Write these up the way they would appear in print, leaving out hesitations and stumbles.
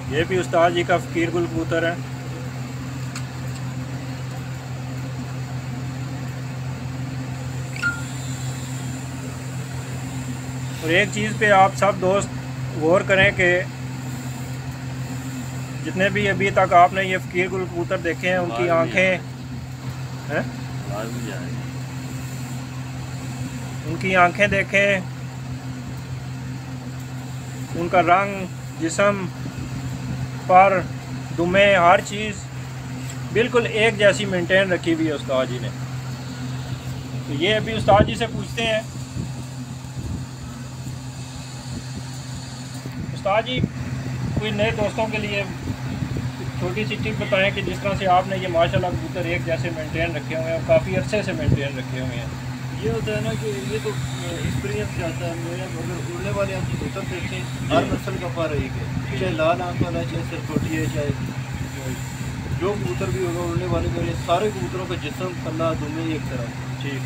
ये भी उस्ताद जी का फ़कीर गुल कबूतर है। और एक चीज़ पे आप सब दोस्त गौर करें कि जितने भी अभी तक आपने ये फ़कीर गुल कबूतर देखे हैं उनकी आंखें हैं, उनकी आंखें देखें, उनका रंग, जिस्म, पर, दुमे, हर चीज़ बिल्कुल एक जैसी मेंटेन रखी हुई है उस्ताद जी ने। तो ये अभी उस्ताद जी से पूछते हैं, उस्ताद जी कोई नए दोस्तों के लिए छोटी सी टिप बताएं कि जिस तरह से आपने ये माशाल्लाह कबूतर एक जैसे मेंटेन रखे हुए हैं और काफ़ी अरसे से मेंटेन रखे हुए हैं। ये होता है ना कि ये तो एक्सपीरियंस जाता है। मेरे अगर उड़ने वाले आप कबूतर देखें, हर नस्ल का फर्क है, चाहे लाल आंख वाला है, चाहे सरकोटी है, चाहे जो कबूतर भी होगा उड़ने वाले, मेरे सारे कबूतरों का जिस्म, पल्ला, दुमे एक तरह। ठीक।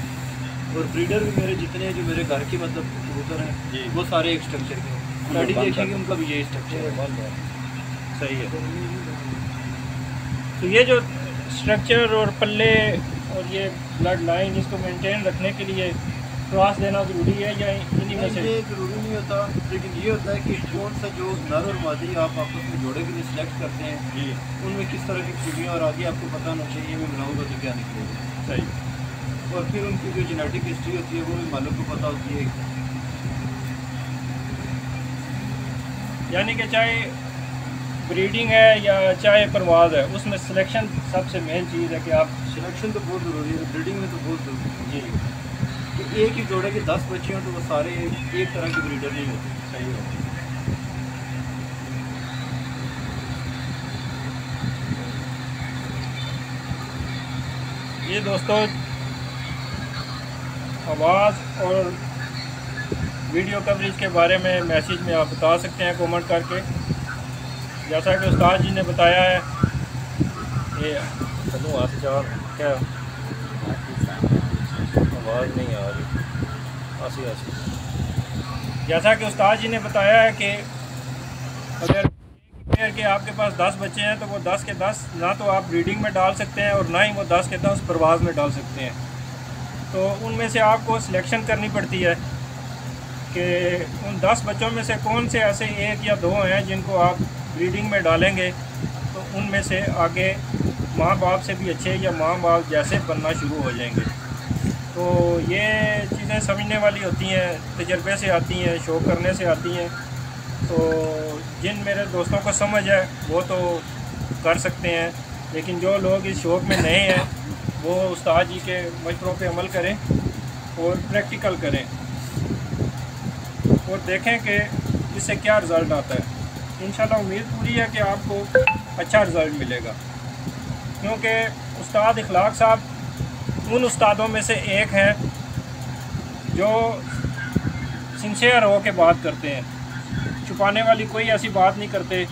और ब्रीडर भी मेरे जितने हैं, जो मेरे घर के मतलब कबूतर हैं, वो सारे एक स्ट्रक्चर के हैं। स्टडी देखेंगे उनका भी यही स्ट्रक्चर है। सही है। तो ये जो स्ट्रक्चर और पल्ले और ये ब्लड लाइन, इसको मेंटेन रखने के लिए क्रॉस देना ज़रूरी है या इन्हीं में से? ये ज़रूरी नहीं होता, लेकिन ये होता है कि कौन सा जो नर और मादी आप आपस में जोड़े के लिए सिलेक्ट करते हैं जी, उनमें किस तरह की खूबियाँ, और आगे आपको पता होना चाहिए मैं मिलाऊंगा तो क्या निकलेगा। सही। और फिर उनकी जो जेनेटिक हिस्ट्री होती है वो भी मालिक को पता होती है। यानी कि चाहे ब्रीडिंग है या चाहे परवाज़ है, उसमें सिलेक्शन सबसे मेन चीज़ है कि आप सिलेक्शन तो बहुत ज़रूरी है, ब्रीडिंग में तो बहुत ज़रूरी है। जी कि एक ही जोड़े के 10 बच्चे हों तो वो सारे एक तरह के ब्रीडर नहीं होते। सही हो। ये दोस्तों आवाज़ और वीडियो कवरेज के बारे में मैसेज में आप बता सकते हैं कमेंट करके। जैसा कि उस्ताद जी ने बताया है, ये चलो हाथ चार क्या आवाज़ नहीं आ रही, आसी आसी। जैसा कि उस्ताद जी ने बताया है कि अगर पेयर के आपके पास 10 बच्चे हैं तो वो 10 के 10 ना तो आप ब्रीडिंग में डाल सकते हैं और ना ही वो 10 के 10 परवाज़ में डाल सकते हैं। तो उनमें से आपको सिलेक्शन करनी पड़ती है कि उन 10 बच्चों में से कौन से ऐसे एक या दो हैं जिनको आप ब्रीडिंग में डालेंगे तो उनमें से आगे माँ बाप से भी अच्छे या माँ बाप जैसे बनना शुरू हो जाएंगे। तो ये चीज़ें समझने वाली होती हैं, तजर्बे से आती हैं, शो करने से आती हैं। तो जिन मेरे दोस्तों को समझ है वो तो कर सकते हैं, लेकिन जो लोग इस शौक़ में नए हैं वो उस्ताद जी के मशवरों पे अमल करें और प्रैक्टिकल करें और देखें कि इससे क्या रिज़ल्ट आता है। इंशाल्लाह उम्मीद पूरी है कि आपको अच्छा रिज़ल्ट मिलेगा, क्योंकि उस्ताद इखलाक साहब उन उस्तादों में से एक हैं जो सिंसियर हो के बात करते हैं, छुपाने वाली कोई ऐसी बात नहीं करते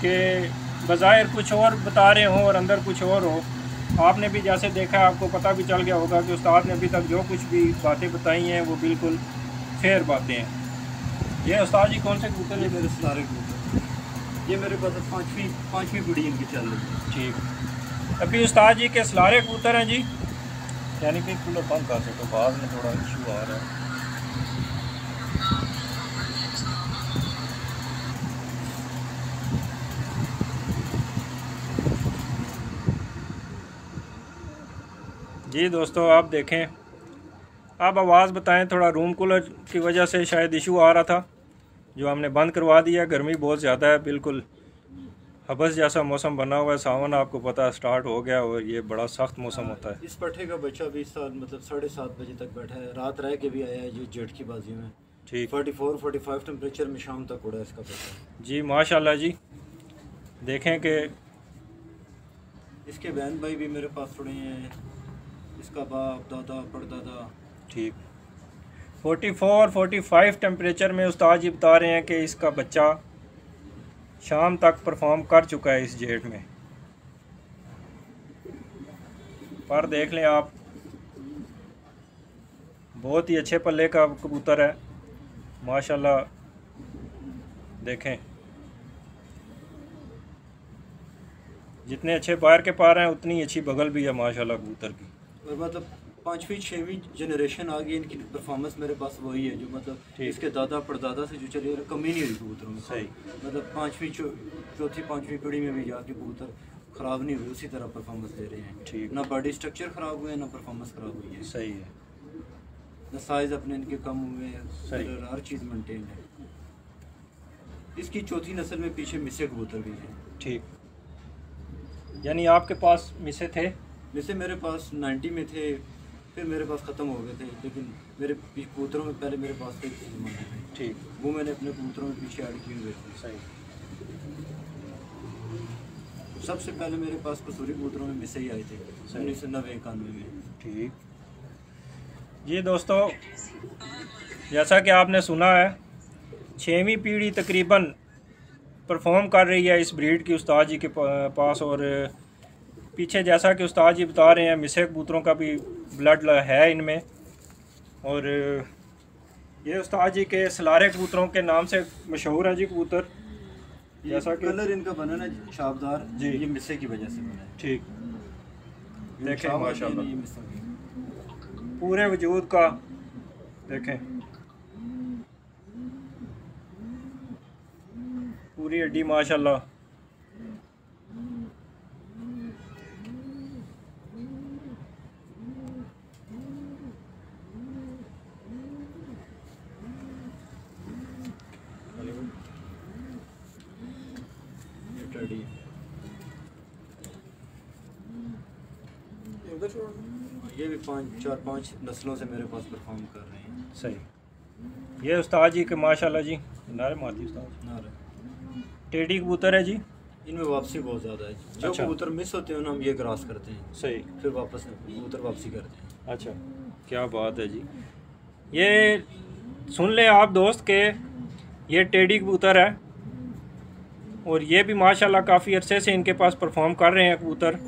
कि बज़ाहिर कुछ और बता रहे हों और अंदर कुछ और हो। आपने भी जैसे देखा, आपको पता भी चल गया होगा कि उस्ताद ने अभी तक जो कुछ भी बातें बताई हैं वो बिल्कुल फेयर बातें हैं। ये उस्ताद जी कौन से कबूतर? ये मेरे सारे कबूतर, ये मेरे पास पाँचवीं पीढ़ी इनकी चल रही है। ठीक। अभी उस्ताद जी के सलारे कबूतर हैं जी, यानी कि कूलर बंद कर सकते, बाद में थोड़ा इशू आ रहा है। जी दोस्तों आप देखें, आप आवाज़ बताएं, थोड़ा रूम कूलर की वजह से शायद इशू आ रहा था जो हमने बंद करवा दिया। गर्मी बहुत ज़्यादा है, बिल्कुल हबस जैसा मौसम बना हुआ है, सावन आपको पता है स्टार्ट हो गया और ये बड़ा सख्त मौसम होता है। इस पट्टे का बच्चा भी इस साल मतलब 7:30 बजे तक बैठा है, रात रह के भी आया है, ये जेठ की बाजी में। ठीक। 44-45 टेम्परेचर में शाम तक उड़ा इसका बच्चा। जी माशाल्लाह जी। देखें कि इसके बहन भाई भी मेरे पास थोड़े हैं, इसका बाप दादा परदादा। ठीक। 44-45 टेम्परेचर में उस्ताद जी बता रहे हैं कि इसका बच्चा शाम तक परफॉर्म कर चुका है इस जेट में। पर देख लें आप, बहुत ही अच्छे पल्ले का कबूतर है माशाल्लाह। देखें जितने अच्छे बाहर के पा रहे हैं उतनी अच्छी बगल भी है माशाल्लाह कबूतर की। और मतलब 5वीं 6वीं जनरेशन आ गई, इनकी परफॉर्मेंस मेरे पास वही है जो मतलब इसके दादा परदादा से जो चले कमी नहीं हुई कबूतरों में। सही। मतलब 5वीं चौथी 5वीं पीढ़ी में भी जाके कबूतर ख़राब नहीं हुए, उसी तरह परफॉर्मेंस दे रहे हैं। ठीक। ना बॉडी स्ट्रक्चर ख़राब हुए, ना परफॉर्मेंस ख़राब हुई है। सही है। ना साइज़ अपने इनके कम हुए, सही। हर चीज़ मेंटेन है। इसकी चौथी नस्ल में पीछे मिसे कबूतर भी हैं। ठीक, यानी आपके पास मिसे थे? मिसे मेरे पास 90 में थे, फिर मेरे पास ख़त्म हो गए थे, लेकिन मेरे कबूतरों में पहले मेरे पास थे ज़माने में। ठीक। वो मैंने अपने कबूतरों में पीछे ऐड किए हुए थे। सही। सबसे पहले मेरे पास कसूरी कबूतरों में मिसे ही आए थे 1990-91 में। ठीक। ये दोस्तों जैसा कि आपने सुना है 6वीं पीढ़ी तकरीबन परफॉर्म कर रही है इस ब्रीड की उस्ताद जी के पास। और पीछे जैसा कि उस्ताद जी बता रहे हैं मिसे कबूतरों का भी ब्लड है इनमें। और ये उस्ताद जी के सलारे कबूतरों के नाम से मशहूर है जी कबूतर। जैसा कि कलर इनका बना ना छापदार जी, ये मिसे की वजह से बना है। ठीक। देखें माशाल्लाह ये मिसे पूरे वजूद का देखें, पूरी हड्डी माशाल्लाह। ये भी 4-5 नस्लों से मेरे पास परफॉर्म कर रहे हैं। सही। ये उस्ताद जी के माशाल्लाह जी नारे माती उस्ताद नारे टेडी कबूतर है जी। इनमें वापसी बहुत ज़्यादा है। जो अच्छा। कबूतर मिस होते हैं ना हम ये क्रॉस करते हैं, सही, फिर वापस कबूतर वापसी करते हैं। अच्छा, क्या बात है जी। ये सुन ले आप दोस्त के ये टेडी कबूतर है और ये भी माशाल्लाह काफ़ी अरसे से इनके पास परफॉर्म कर रहे हैं कबूतर।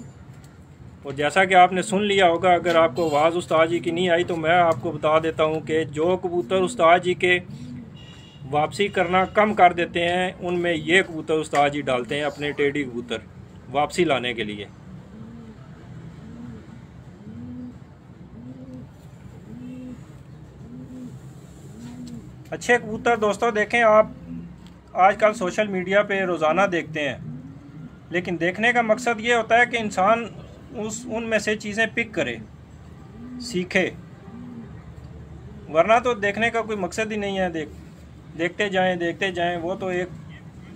और जैसा कि आपने सुन लिया होगा, अगर आपको आवाज़ उस्ताद जी की नहीं आई तो मैं आपको बता देता हूँ कि जो कबूतर उस्ताद जी के वापसी करना कम कर देते हैं उनमें ये कबूतर उस्ताद जी डालते हैं अपने टेडी कबूतर वापसी लाने के लिए। अच्छे कबूतर दोस्तों देखें आप आजकल सोशल मीडिया पे रोज़ाना देखते हैं, लेकिन देखने का मकसद ये होता है कि इंसान उनमें से चीज़ें पिक करे, सीखे, वरना तो देखने का कोई मकसद ही नहीं है। देखते जाएं वो तो एक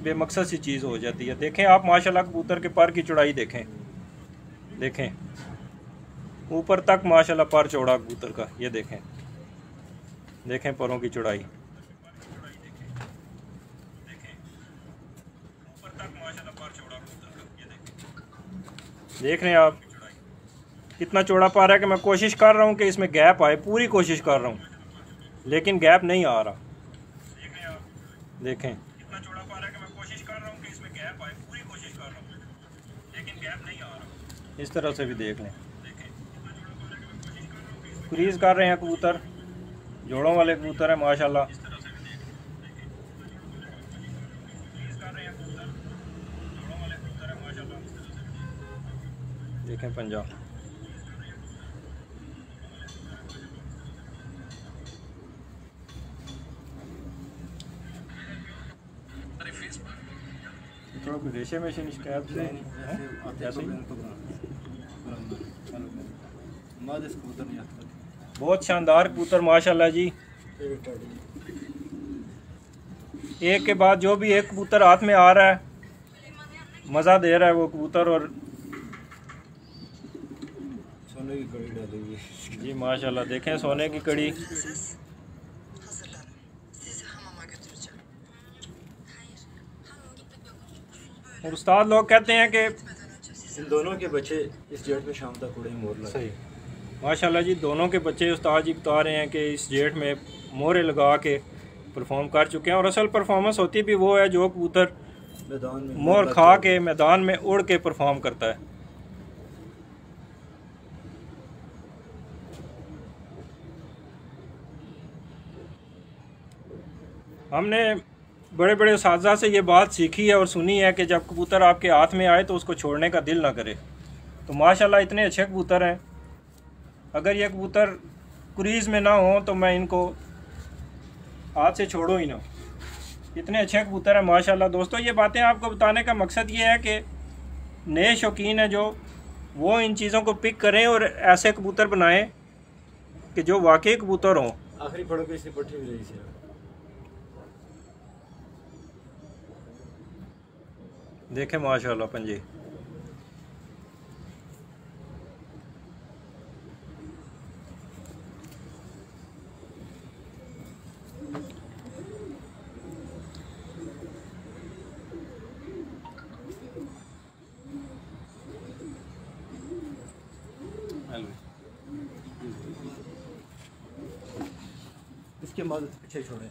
बेमकसद सी चीज़ हो जाती है। देखें आप माशाल्लाह कबूतर के पर की चौड़ाई देखें ऊपर तक माशाल्लाह पर चौड़ा कबूतर का। ये देखें परों की चौड़ाई, देख रहे हैं आप कितना चौड़ा पा रहा है कि मैं कोशिश कर रहा हूँ कि इसमें गैप आए, पूरी कोशिश कर रहा हूँ, लेकिन गैप नहीं आ रहा। देखें कितना चौड़ा पा रहा है कि मैं कोशिश कर रहा हूँ कि इसमें गैप आए, पूरी कोशिश कर रहा हूँ, लेकिन गैप नहीं आ रहा। इस तरह से भी देख लें। क्रीज कर रहे हैं कबूतर, जोड़ों वाले कबूतर हैं माशाल्लाह। देखें पंजाब थोड़ा कोई रेशे में से शिकायत से ऐसे ही बहुत शानदार कबूतर माशाल्लाह जी। एक के बाद जो भी एक कबूतर हाथ में आ रहा है मज़ा दे रहा है वो कबूतर। और सोने की कड़ी डाली हुई है जी माशाल्लाह, देखें सोने की कड़ी। और उस्ताद लोग कहते हैं कि इन दोनों के बच्चे इस जेठ में शाम तक उड़े मोर लगे। सही माशाल्लाह जी, दोनों के बच्चे उस्ताद जी बता रहे हैं कि इस जेठ में मोहरे लगा के परफॉर्म कर चुके हैं। और असल परफॉर्मेंस होती भी वो है जो कबूतर मैदान में मोर खा के मैदान में उड़ के परफॉर्म करता है। हमने बड़े बड़े उस्ताज़ा से ये बात सीखी है और सुनी है कि जब कबूतर आपके हाथ में आए तो उसको छोड़ने का दिल ना करे। तो माशाल्लाह इतने अच्छे कबूतर हैं, अगर ये कबूतर क्रीज़ में ना हो तो मैं इनको हाथ से छोड़ूँ ही ना। इतने अच्छे कबूतर हैं माशाल्लाह। दोस्तों ये बातें आपको बताने का मकसद ये है कि नए शौकीन हैं जो, वो इन चीज़ों को पिक करें और ऐसे कबूतर बनाएं कि जो वाकई कबूतर हों। आखिरी पड़ो के इसकी पट्टी भी रही है। देखें माशाल्लाह पंजे। इसके बाद पीछे छोड़े।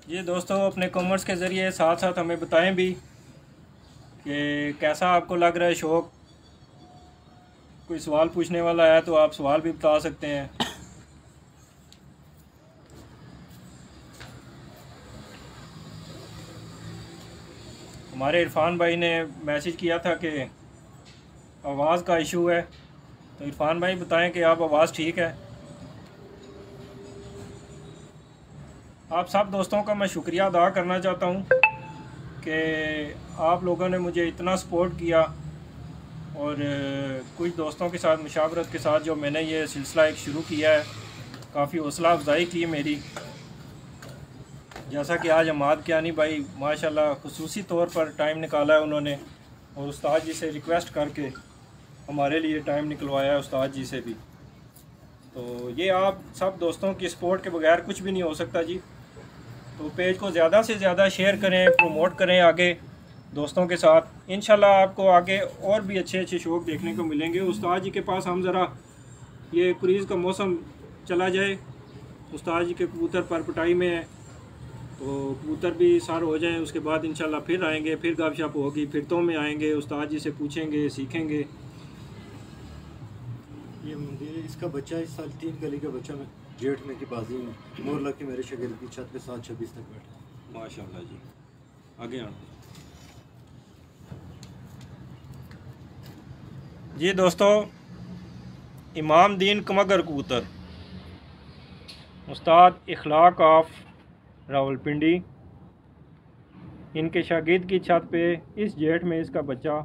ये दोस्तों अपने कमेंट्स के ज़रिए साथ साथ हमें बताएं भी कि कैसा आपको लग रहा है शौक़। कोई सवाल पूछने वाला है तो आप सवाल भी बता सकते हैं। हमारे इरफान भाई ने मैसेज किया था कि आवाज़ का इशू है, तो इरफान भाई बताएं कि आप आवाज़ ठीक है। आप सब दोस्तों का मैं शुक्रिया अदा करना चाहता हूं कि आप लोगों ने मुझे इतना सपोर्ट किया और कुछ दोस्तों के साथ मुशावरत के साथ जो मैंने ये सिलसिला एक शुरू किया है, काफ़ी हौसला अफजाई की मेरी। जैसा कि आज अमाद कियानी भाई माशाल्लाह खुसूसी तौर पर टाइम निकाला है उन्होंने, और उस्ताद जी से रिक्वेस्ट करके हमारे लिए टाइम निकलवाया है उस्ताद जी से भी। तो ये आप सब दोस्तों की सपोर्ट के बगैर कुछ भी नहीं हो सकता जी। तो पेज को ज़्यादा से ज़्यादा शेयर करें, प्रमोट करें आगे दोस्तों के साथ। इंशाल्लाह आपको आगे और भी अच्छे अच्छे शौक़ देखने को मिलेंगे। उस्ताद जी के पास हम ज़रा ये क्रीज़ का मौसम चला जाए, उस्ताद जी के कबूतर पर पिटाई में है, तो कबूतर भी सार हो जाएं, उसके बाद इंशाल्लाह फिर आएंगे, फिर गपशप होगी, फिर तो में आएंगे, उस्ताद जी से पूछेंगे, सीखेंगे। ये मंदिर है, इसका बच्चा इस साल 3 कली का बच्चा में जेठ में की बाजी में मोर लग के मेरे शगीर की छत पे 7:26 तक बैठा। माशाल्लाह जी। आगे आना जी दोस्तों, इमाम दीन कमगर कबूतर, उस्ताद इखलाक ऑफ रावलपिंडी, इनके शागिर्द की छत पे इस जेठ में इसका बच्चा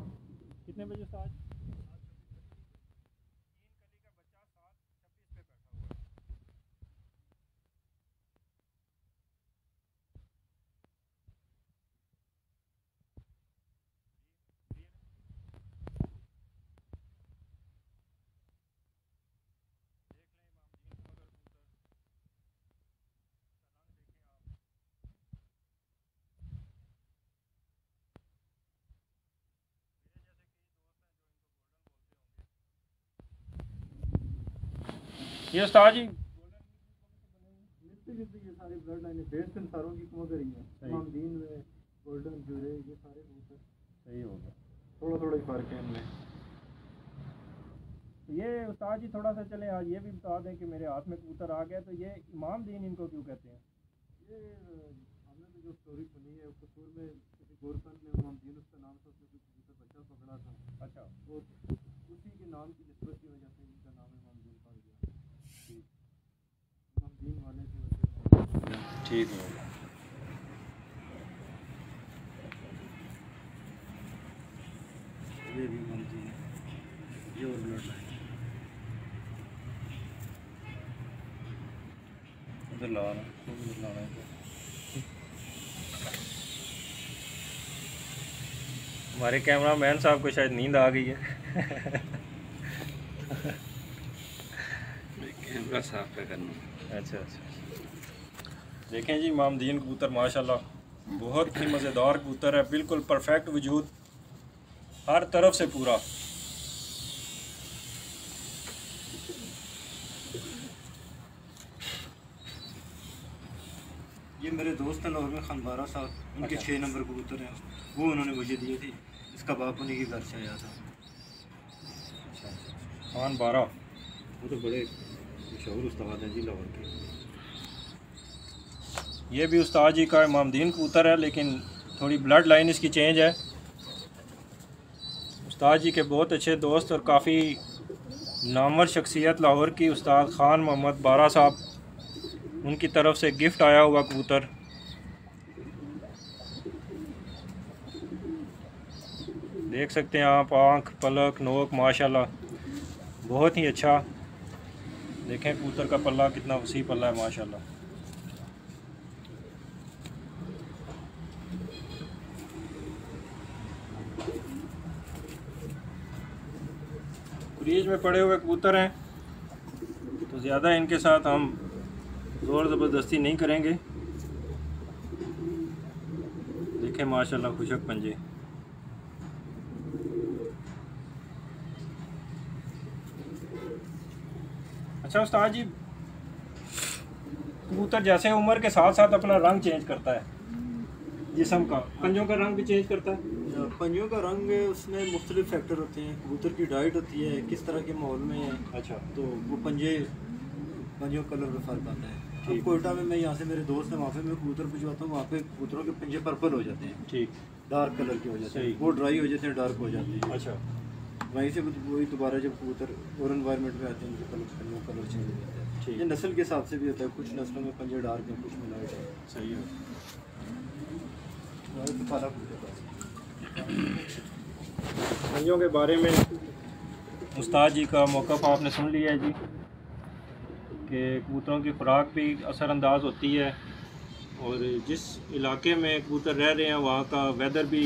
कितने बजे उस्ताद? ये उस्ताद जी ये सारे ब्लड लाइन बेस सारों की कमगर ही है। इमाम दीन में गोल्डन जुरे ये सारे कबूतर सही हो गया, थोड़ा थोड़ा ही फर्क है इनमें। ये उस्ताद जी थोड़ा सा चले आज ये भी बता दें कि मेरे हाथ में कबूतर आ गया, तो ये इमाम दीन इनको क्यों कहते हैं? ये हमने तो जो स्टोरी सुनी है, कसूर में किसी गोरखंड ने इमाम दीन उसका नाम था, उसने कोई कबूतर बच्चा पकड़ा था। अच्छा, वो उसी के नाम की निस्बत की वजह से इनका नाम इमाम दीन पड़ गया। इमाम दीन वाले की वजह से ठीक है। ये भी इमाम दीन है, ये और ब्लड लाइन उधर लाना है। हमारे कैमरा मैन साहब को शायद नींद आ गई है। कैमरा साफ पे करना। अच्छा। देखें जी इमाम दीन कबूतर माशाल्लाह बहुत ही मज़ेदार कबूतर है, बिल्कुल परफेक्ट वजूद, हर तरफ से पूरा। ये मेरे दोस्त हैं लाहौर में खानबारा साहब, उनके 6 नंबर कबूतर हैं, वो उन्होंने मुझे दिए थे। इसका बाप उन्हीं के घर से आया था। खान 12 वो तो बड़े मशहूर उस्ताद हैं जी लाहौर के। ये भी उस्ताद जी का इमामदीन कबूतर है, लेकिन थोड़ी ब्लड लाइन इसकी चेंज है। उस्ताद जी के बहुत अच्छे दोस्त और काफ़ी नामवर शख्सियत लाहौर की उस्ताद ख़ान मोहम्मद बारा साहब, उनकी तरफ से गिफ्ट आया हुआ कबूतर। देख सकते हैं आप, आँख, पलक, नोक माशाल्लाह बहुत ही अच्छा। देखें कबूतर का पल्ला कितना वसी पल्ला है माशाल्लाह। क्रीज में पड़े हुए कबूतर हैं तो ज़्यादा इनके साथ हम ज़ोर ज़बरदस्ती नहीं करेंगे। देखें माशाल्लाह खुशक पंजे। अच्छा उस्ताद जी, कबूतर जैसे उम्र के साथ साथ अपना रंग चेंज करता है, जिस्म का, पंजों का रंग भी चेंज करता है? पंजों का रंग उसमें मुख्तलिफ फैक्टर होते हैं। कबूतर की डाइट होती है, किस तरह के माहौल में है। अच्छा, तो वो पंजों कलर में फ़र्क आता है। अब कोयटा में मैं यहाँ से, मेरे दोस्त है वहाँ पे, मैं कबूतर भिजवाता हूँ, वहाँ पे कबूतरों के पंजे पर्पल हो जाते हैं। ठीक, डार्क कलर के हो जाते हैं, वो ड्राई हो जाते हैं, डार्क हो जाते हैं। अच्छा, वहीं से वही दोबारा जब कबूतर और एनवायरनमेंट में आते हैं उनके कलर चेंज हो जाता है। ये नस्ल के हिसाब से भी होता है, कुछ नस्लों में पंजे डार्क है, कुछ में लाइट है। सही है। पंजों के बारे में उस्ताद जी का मौक़िफ़ आपने सुन लिया है जी, कि कबूतरों की खुराक भी असरअंदाज होती है, और जिस इलाके में कबूतर रह रहे हैं वहाँ का वेदर भी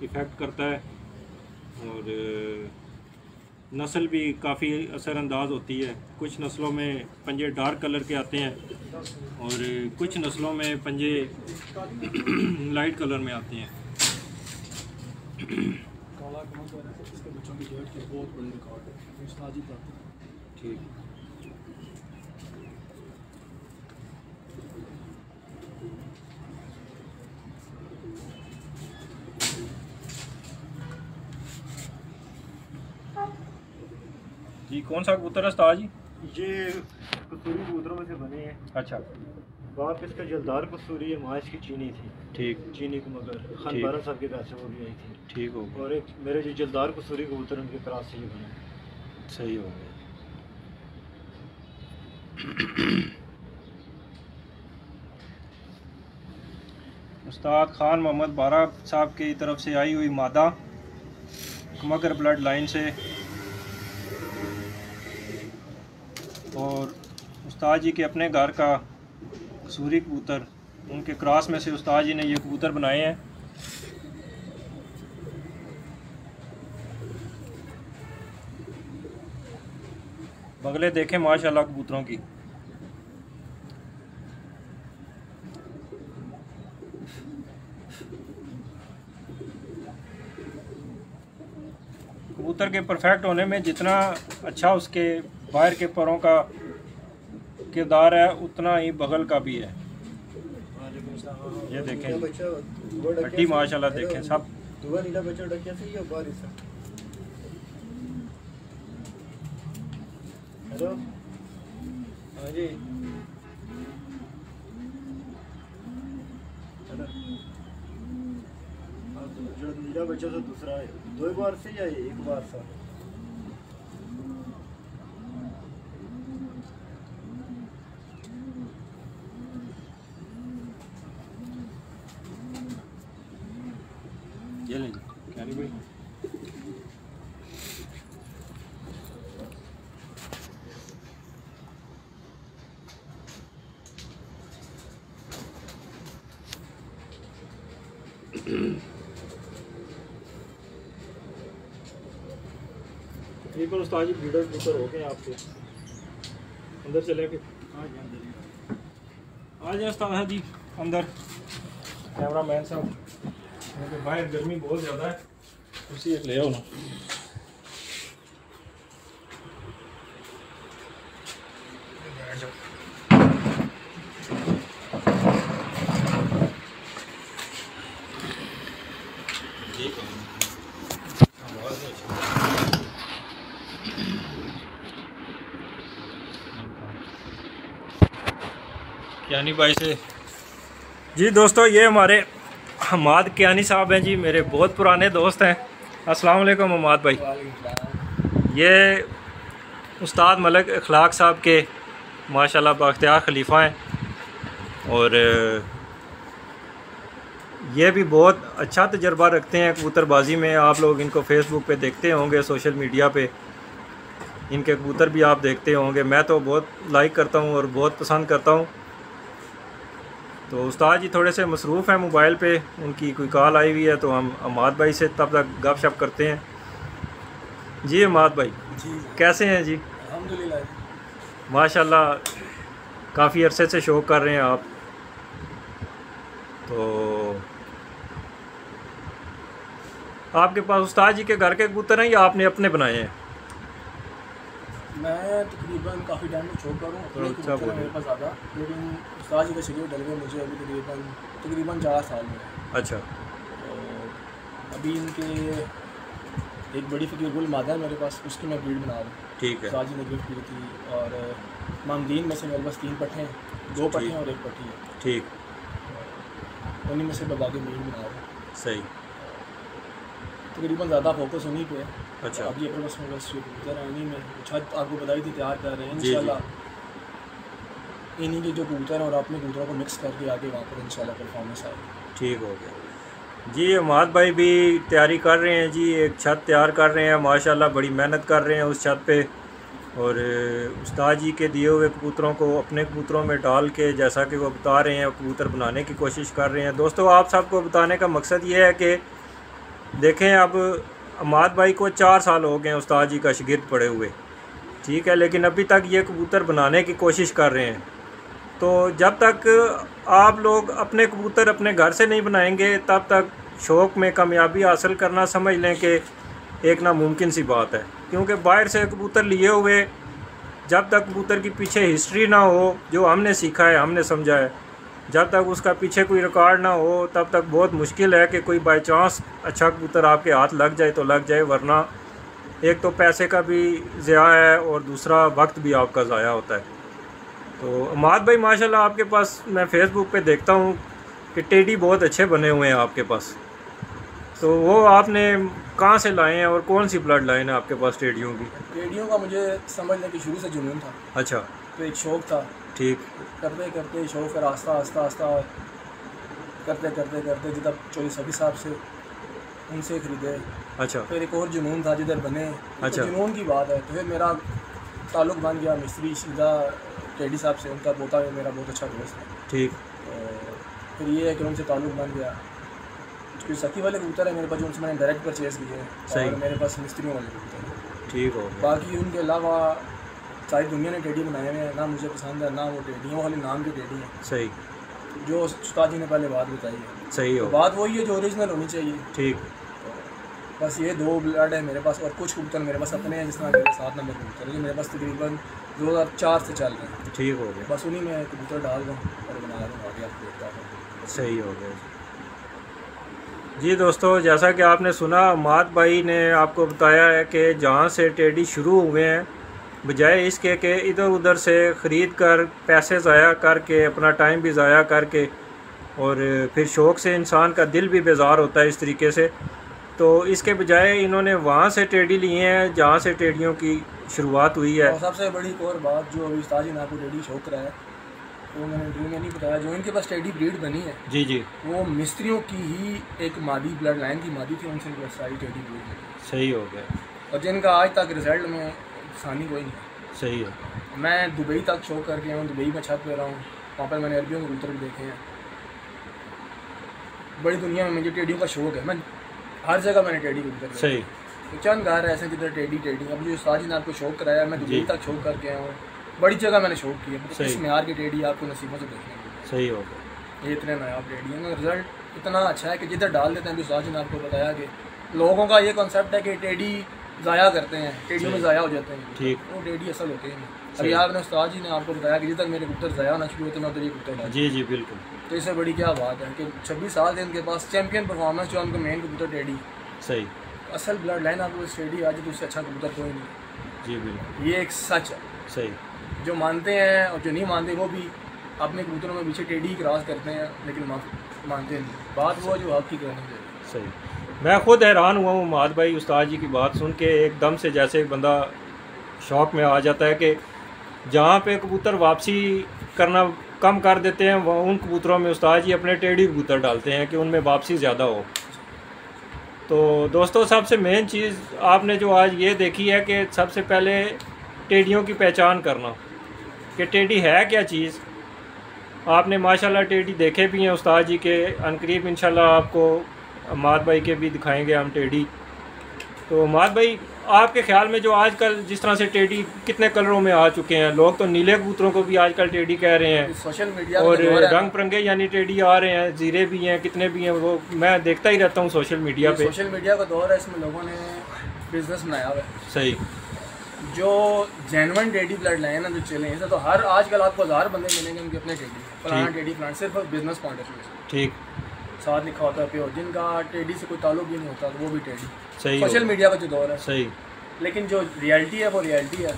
इफ़ेक्ट करता है, और नस्ल भी काफ़ी असरअंदाज होती है। कुछ नस्लों में पंजे डार्क कलर के आते हैं और कुछ नस्लों में पंजे लाइट कलर में आते हैं। काला इसके बच्चों की डेट के बहुत बड़े रिकॉर्ड है, उस्ताद जी बताते हैं। ठीक, जी कौन सा कबूतर है उस्ताद जी? ये कसूरी कबूतरों में से बने हैं। अच्छा, बाप इसका जलदार कसूरी है, माँ इसकी चीनी थी। ठीक, चीनी को मगर खान बारा साहब के घर से वो भी आई थी। ठीक हो गया, और एक मेरे जो जलदार कसूरी कबूतर उनके क्रॉस से ये बने। सही हो गया। उस्ताद ख़ान मोहम्मद बारा साहब की तरफ से आई हुई मादा मगर ब्लड लाइन से, और उस्ताद जी के अपने घर का कसूरी कबूतर, उनके क्रॉस में से उस्ताद जी ने ये कबूतर बनाए हैं। बगले देखें माशाल्लाह कबूतरों की। कबूतर के परफेक्ट होने में जितना अच्छा उसके बाहर के परों का किरदार है, उतना ही बगल का भी है। ये देखें हड्डी माशाल्लाह देखें सब। दुआ नीला बच्चा डकिया से या बारिश से। हेलो, हाँ जी, जो नीला बच्चा तो दूसरा है, 2 बार से या 1 बार सा? ये लेंगे क्या नहीं भाई? तकरीबन उस्ताद जी ब्रीडर कबूतर हो गए आपके, अंदर चले फिर। आ जाए उस्ताद जी अंदर, कैमरा मैन साहब, क्योंकि बाहर गर्मी बहुत ज़्यादा है, उसी एक ले आओ ना। कियानी भाई से। जी दोस्तों, ये हमारे हमाद कियानी साहब हैं जी, मेरे बहुत पुराने दोस्त हैं। अस्सलाम वालेकुम हमाद भाई। ये उस्ताद मलिक अखलाक साहब के माशाल्लाह बाख्तियार खलीफा हैं, और ये भी बहुत अच्छा तजर्बा रखते हैं कबूतरबाजी में। आप लोग इनको फेसबुक पे देखते होंगे, सोशल मीडिया पे इनके कबूतर भी आप देखते होंगे। मैं तो बहुत लाइक करता हूँ और बहुत पसंद करता हूँ। तो उस्ताद जी थोड़े से मसरूफ़ हैं मोबाइल पे, उनकी कोई कॉल आई हुई है तो हम हमाद भाई से तब तक गपशप करते हैं। जी हमाद भाई जी कैसे हैं जी? अल्हम्दुलिल्लाह माशाल्लाह काफ़ी अरसे से शौक़ कर रहे हैं आप। तो आपके पास उस्ताद जी के घर के कबूतर हैं या आपने अपने बनाए हैं? मैं तकरीबन काफ़ी टाइम में शौक करूँ अपने अच्छा कबूतर मेरे पास ज़्यादा, लेकिन उस्ताद जी का शेड्यूल डल गए मुझे अभी तकरीबन 4 साल में। अच्छा। तो अभी इनके एक बड़ी फ़कीर गुल मादा है मेरे पास, उसकी मैं ब्रीड बना रहा हूँ। ठीक है। उस्ताद जी ने गिफ्ट की थी, और मामदीन में से मेरे पास 3 पट्टे हैं, 2 पट्टे हैं और 1 पट्टी है। ठीक। उन्हीं में से बगा के ब्रीड बना रहा हूँ। सही। तकरीबन ज़्यादा फोकस उन्हीं पे है। अच्छा। अभी अपने पास मेरे पास कबूतर हैं, इन्हीं में छत आपको बताई थी तैयार कर रहे हैं जी, इंशाल्लाह। इन्हीं के जो कबूतर हैं और अपने कबूतरों को मिक्स करके आगे वहाँ पर इंशाल्लाह परफॉर्मेंस आएगी। ठीक हो गया जी। हमाद भाई भी तैयारी कर रहे हैं जी, एक छत तैयार कर रहे हैं माशाल्लाह, बड़ी मेहनत कर रहे हैं उस छत पे। और उस्ताद जी के दिए हुए कबूतरों को अपने कबूतरों में डाल के, जैसा कि वो बता रहे हैं, कबूतर बनाने की कोशिश कर रहे हैं। दोस्तों, आप सबको बताने का मकसद ये है कि देखें, अब हमाद भाई को 4 साल हो गए उस्ताद जी का शागिर्द पड़े हुए, ठीक है, लेकिन अभी तक ये कबूतर बनाने की कोशिश कर रहे हैं। तो जब तक आप लोग अपने कबूतर अपने घर से नहीं बनाएंगे, तब तक शौक़ में कामयाबी हासिल करना समझ लें कि एक नामुमकिन सी बात है। क्योंकि बाहर से कबूतर लिए हुए, जब तक कबूतर की पीछे हिस्ट्री ना हो, जो हमने सीखा है, हमने समझा है, जब तक उसका पीछे कोई रिकॉर्ड ना हो, तब तक बहुत मुश्किल है कि कोई बाई चांस अच्छा कबूतर आपके हाथ लग जाए तो लग जाए, वरना एक तो पैसे का भी ज़ाया है और दूसरा वक्त भी आपका ज़ाया होता है। तो हमाद भाई माशाल्लाह आपके पास मैं फ़ेसबुक पे देखता हूँ कि टेडी बहुत अच्छे बने हुए हैं आपके पास। तो वो आपने कहाँ से लाए हैं और कौन सी ब्लड लाइन है आपके पास टेडियों की? टेडियों का मुझे समझने की शुरू से जुनून था। अच्छा। तो एक शौक़ था, ठीक। करते करते शौक़, फिर आस्ता आस्ता करते करते करते जिधर चौधरी सभी साहब से उनसे ख़रीदे। अच्छा। फिर एक और जुनून था जिधर बने। अच्छा। तो जुनून की बात है, तो फिर मेरा ताल्लुक़ बन गया मिस्त्री सीधा टेडी साहब से। उनका पोता है मेरा बहुत अच्छा दोस्त है। ठीक। तो फिर ये है कि उनसे ताल्लुक़ बन गया। जो सखी वाले कबूतर है मेरे पास, जो उनसे मैंने डायरेक्ट परचेज़ किए हैं, और मेरे पास मिस्त्रियों वाले कबूतर हैं। ठीक हो। बाकी उनके अलावा सारी दुनिया ने टेडी बनाए हुए हैं, ना मुझे पसंद है, ना वो टेडियों वाले नाम के टेडी हैं। सही। जो उस्ताद जी ने पहले बात बताई है, सही हो। तो बात वही है जो ओरिजिनल होनी चाहिए। ठीक। तो बस ये 2 ब्लड है मेरे पास, और कुछ कबूतर मेरे पास अपने हैं, जिस तरह मेरे 7 नंबर कबूतर है जो मेरे पास तकरीबन 2004 से चल रहे हैं। ठीक हो गया। बस उन्हीं में कबूतर डाल रहा हूँ और बना रहा हूँ, आगे आपको देखता हूँ। सही हो गया जी। दोस्तों, जैसा कि आपने सुना, हमाद भाई ने आपको बताया है कि जहाँ से टेडी शुरू हुए हैं, बजाय इसके कि इधर उधर से ख़रीद कर पैसे ज़ाया करके, अपना टाइम भी ज़ाया करके, और फिर शौक़ से इंसान का दिल भी बेजार होता है इस तरीके से, तो इसके बजाय इन्होंने वहाँ से टेडी लिए हैं जहाँ से टेडियों की शुरुआत हुई है। और सबसे बड़ी एक और बात, जो अभी उस्ताद जी ने आपको टेडी शौक कराया है, तो मैंने इंटरव्यू में नहीं बताया, जो इनके पास टेडी ब्रीड बनी है, जी जी, वो मिस्त्रियों की ही एक मादी ब्लड लाइन की मादी थी, उनसे इनके सारी टेडी ब्रीड बनी। सही हो गया। और जिनका आज तक रिजल्ट में आसानी कोई नहीं। सही है। मैं दुबई तक शो करके आया हूँ, दुबई में छत पे रहा हूँ, वहाँ पर मैंने अरबियों के कबूतर भी देखे हैं। बड़ी दुनिया में मुझे टेडियों का शौक है, मैं हर जगह मैंने टेडी कबूतर। सही। तो चंद घर ऐसे जिधर टेडी अब जो उस्ताद जी ने आपको शौक कराया, मैं दुबई तक शौक करके आया हूँ, बड़ी जगह मैंने शौक किया। इस म्यार की टेडी आपको नसीबों से देखने को। सही हो गया। ये इतने नायाब टेडी हैं, रिजल्ट इतना अच्छा है कि जिधर डाल देते हैं। अभी उस्ताद जी ने आपको बताया कि लोगों का ये कॉन्सेप्ट है कि टेडी ज़ाया करते हैं, टेडियों में ज़ाया हो जाते हैं। ठीक। वो टेडी असल होते हैं। अभी आपने उस्ताद जी ने आपको बताया कि जिधर मेरे कबूतर ज़ाया होना शुरू होते हैं, मैं उधर ये कबूतर डाल। जी जी बिल्कुल। तो इससे बड़ी क्या बात है कि 26 साल से इनके पास चैंपियन परफॉर्मेंस, जो उनका मेन कबूतर टेडी। सही। असल ब्लड लाइन आपको इस टेडी आज तो उससे अच्छा कबूतर कोई नहीं। जी बिल्कुल, ये एक सच है। सही। जो मानते हैं और जो नहीं मानते वो भी अपने कबूतरों में पीछे टेडी क्रॉस करते हैं, लेकिन मानते नहीं। बात वो जो आपकी कहनी चाहिए। सही। मैं खुद हैरान हुआ हूँ माद भाई उस्ताद जी की बात सुन के, एकदम से जैसे एक बंदा शौक में आ जाता है कि जहाँ पे कबूतर वापसी करना कम कर देते हैं वह उन कबूतरों में उस्ताद जी अपने टेढ़ी कबूतर डालते हैं कि उनमें वापसी ज़्यादा हो। तो दोस्तों सबसे मेन चीज़ आपने जो आज ये देखी है कि सबसे पहले टेढ़ियों की पहचान करना कि टेढ़ी है क्या चीज़। आपने माशाल्लाह टेढ़ी देखे भी हैं उस्ताद जी के, अनकरीब इंशाल्लाह आपको माद भाई के भी दिखाएंगे हम टेढ़ी। तो माद भाई आपके ख्याल में जो आजकल जिस तरह से टेढ़ी कितने कलरों में आ चुके हैं, लोग तो नीले कबूतरों को भी आजकल टेढ़ी कह रहे हैं, सोशल मीडिया और रंग बिरंगे यानी टेढ़ी आ रहे हैं, जीरे भी हैं, कितने भी हैं, वो मैं देखता ही रहता हूँ सोशल मीडिया पे। सोशल मीडिया का दौर है, इसमें लोगों ने बिजनेस बनाया हुआ है। सही। जो जेन्युइन टेढ़ी ब्लड लाइन है जो चले हैं, तो हर आजकल आपको 1000 बंदे मिलेंगे उनके अपने टेढ़ी, फलाना टेढ़ी फलाना, सिर्फ बिजनेस पॉइंट ऑफ व्यू से। ठीक। साथ लिखा होता है प्योर, जिनका टेढ़ी से कोई ताल्लुक भी नहीं होता तो वो भी टेढ़ी। सही। सोशल मीडिया का जो दौर है। सही। लेकिन जो रियलिटी है वो रियलिटी है।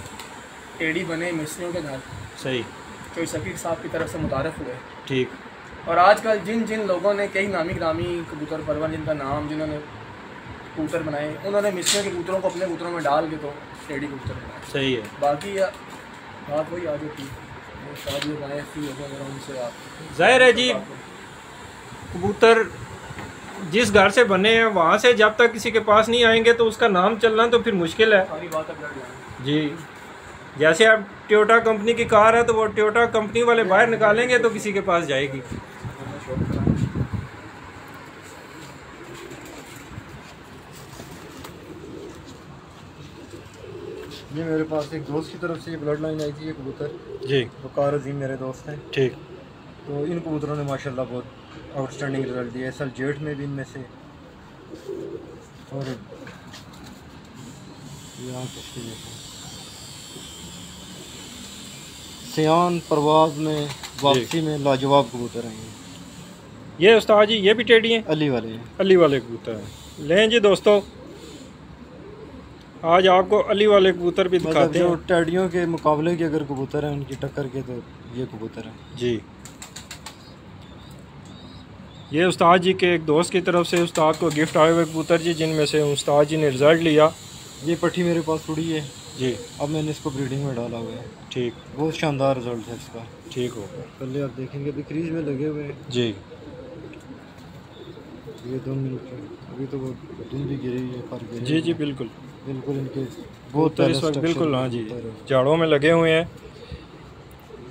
टेढ़ी बने मिस्त्रियों के घर। सही। जो शकीर साहब की तरफ से मुतारफ़ हुए। ठीक। और आजकल जिन जिन लोगों ने कई नामी ग्रामी कबूतर परवर जिनका नाम जिन्होंने कबूतर बनाए, उन्होंने मिस्त्रियों के कबूतरों को अपने कबूतरों में डाल के तो टेढ़ी कबूतर बनाए। सही है। बाकी बात वही आ जाती है, शादी बनाए उनसे आप जाहिर है जी, कबूतर जिस घर से बने हैं वहाँ से जब तक किसी के पास नहीं आएंगे तो उसका नाम चलना तो फिर मुश्किल है। सारी बात है जी। जैसे अब टोयोटा कंपनी की कार है तो वो टोयोटा कंपनी वाले बाहर निकालेंगे तो किसी के पास जाएगी। ये मेरे पास एक दोस्त की तरफ से ये ब्लड लाइन आई थी, ये कबूतर जी। वकार अजीम मेरे दोस्त हैं। ठीक। तो इन कबूतरों ने माशाल्लाह बहुत आउटस्टैंडिंग रिजल्ट दिया है, सल जेठ में भी इनमें से। और यहाँ सियान परवाज में वापसी में लाजवाब कबूतर हैं ये उस्ताद जी, ये भी टेढ़ी हैं, अली वाले हैं। अली वाले कबूतर हैं। लें जी दोस्तों, आज आपको अली वाले कबूतर भी दिखाते हैं। जो टेढ़ियों के मुकाबले के अगर कबूतर हैं उनकी टक्कर के, तो ये कबूतर हैं जी। ये उस्ताद जी के एक दोस्त की तरफ से उस्ताद को गिफ्ट आए हुए कबूतर जी, जिनमें से उस्ताद जी ने रिज़ल्ट लिया। ये पट्टी मेरे पास थोड़ी है जी। अब मैंने इसको ब्रीडिंग में डाला हुआ है। ठीक। बहुत शानदार रिजल्ट है इसका। ठीक हो। पहले आप देखेंगे अभी क्रीज में लगे हुए हैं जी। ये 2 मिनट अभी तो वो धुल भी गिरी है, पर गिरी। जी जी बिल्कुल बिल्कुल इनके बहुत इस वक्त बिल्कुल, हाँ जी, झाड़ों में लगे हुए हैं।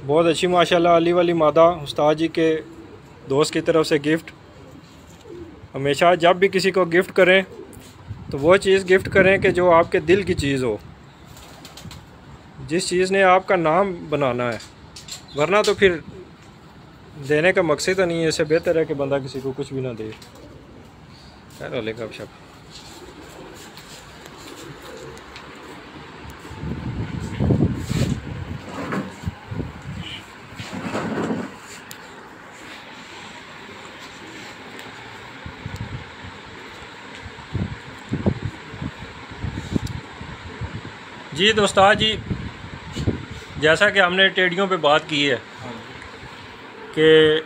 बहुत अच्छी माशाल्लाह अली वाली मादा उस्ताद जी के दोस्त की तरफ से गिफ्ट। हमेशा जब भी किसी को गिफ्ट करें तो वो चीज़ गिफ्ट करें कि जो आपके दिल की चीज़ हो, जिस चीज़ ने आपका नाम बनाना है, वरना तो फिर देने का मकसद तो नहीं है। इससे बेहतर है कि बंदा किसी को कुछ भी ना दे। गप शप। जी दोस्ताद जी, जैसा कि हमने टेढ़ियों पे बात की है कि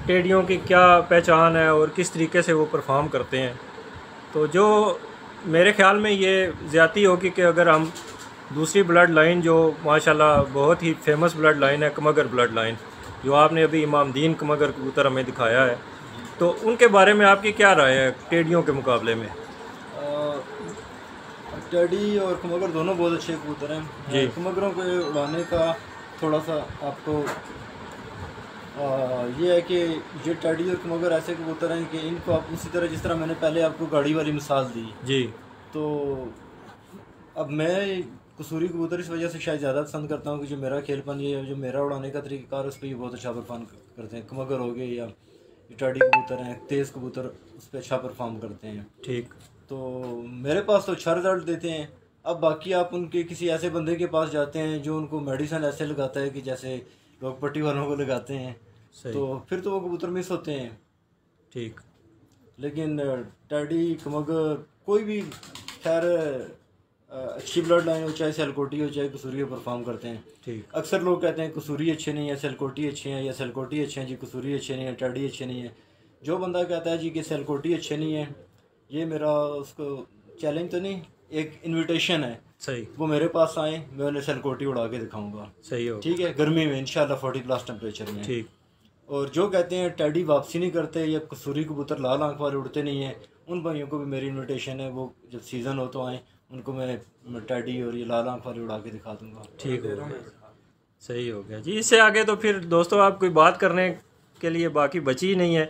टेढ़ियों की क्या पहचान है और किस तरीके से वो परफॉर्म करते हैं, तो जो मेरे ख्याल में ये ज़्यादती होगी कि अगर हम दूसरी ब्लड लाइन जो माशाल्लाह बहुत ही फेमस ब्लड लाइन है, कमगर ब्लड लाइन, जो आपने अभी इमामदीन कमगर कबूतर हमें दिखाया है, तो उनके बारे में आपकी क्या राय है टेढ़ियों के मुकाबले में? टेढ़ी और कमगर दोनों बहुत अच्छे कबूतर हैं जी। कमगरों को उड़ाने का थोड़ा सा आपको ये है कि ये टेढ़ी और कमगर ऐसे कबूतर हैं कि इनको आप उसी तरह जिस तरह मैंने पहले आपको गाड़ी वाली मिसाल दी जी, तो अब मैं कसूरी कबूतर इस वजह से शायद ज़्यादा पसंद करता हूँ कि जो मेरा खेलपन ये है, जो मेरा उड़ाने का तरीक़ाकार उस पर ये बहुत अच्छा परफॉर्म करते हैं। कमगर हो गए या टेढ़ी कबूतर हैं, तेज़ कबूतर उस पर अच्छा परफॉर्म करते हैं। ठीक। तो मेरे पास तो अच्छा रिजल्ट देते हैं। अब बाकी आप उनके किसी ऐसे बंदे के पास जाते हैं जो उनको मेडिसिन ऐसे लगाता है कि जैसे लोग पट्टी वालों को लगाते हैं, तो फिर तो वो कबूतर मिस होते हैं। ठीक। लेकिन टेढ़ी कमगर कोई भी खैर अच्छी ब्लड लाइन हो, चाहे सियालकोटी हो चाहे कसूरी, परफॉर्म करते हैं। ठीक। अक्सर लोग कहते हैं कसूरी अच्छे नहीं है, सियालकोटी अच्छे हैं, या सियालकोटी अच्छे हैं जी कसूरी अच्छे नहीं है, टेडी अच्छे नहीं है। जो बंदा कहता है जी कि सियालकोटी अच्छे नहीं है, ये मेरा उसको चैलेंज तो नहीं, एक इन्विटेशन है। सही। वो मेरे पास आए, मैं उन्हें सियालकोटी उड़ा के दिखाऊंगा। सही हो। ठीक है, गर्मी में इंशाल्लाह 40+ टेम्परेचर में। ठीक। और जो कहते हैं टैडी वापसी नहीं करते या कसूरी कबूतर लाल आंख वाले उड़ते नहीं हैं, उन भाइयों को भी मेरी इनविटेशन है, वो जब सीज़न हो तो आएँ, उनको मैं टैडी और ये लाल आंख वाले उड़ा के दिखा दूंगा। ठीक हो गया, सही हो गया जी। इससे आगे तो फिर दोस्तों आप कोई बात करने के लिए बाकी बची ही नहीं है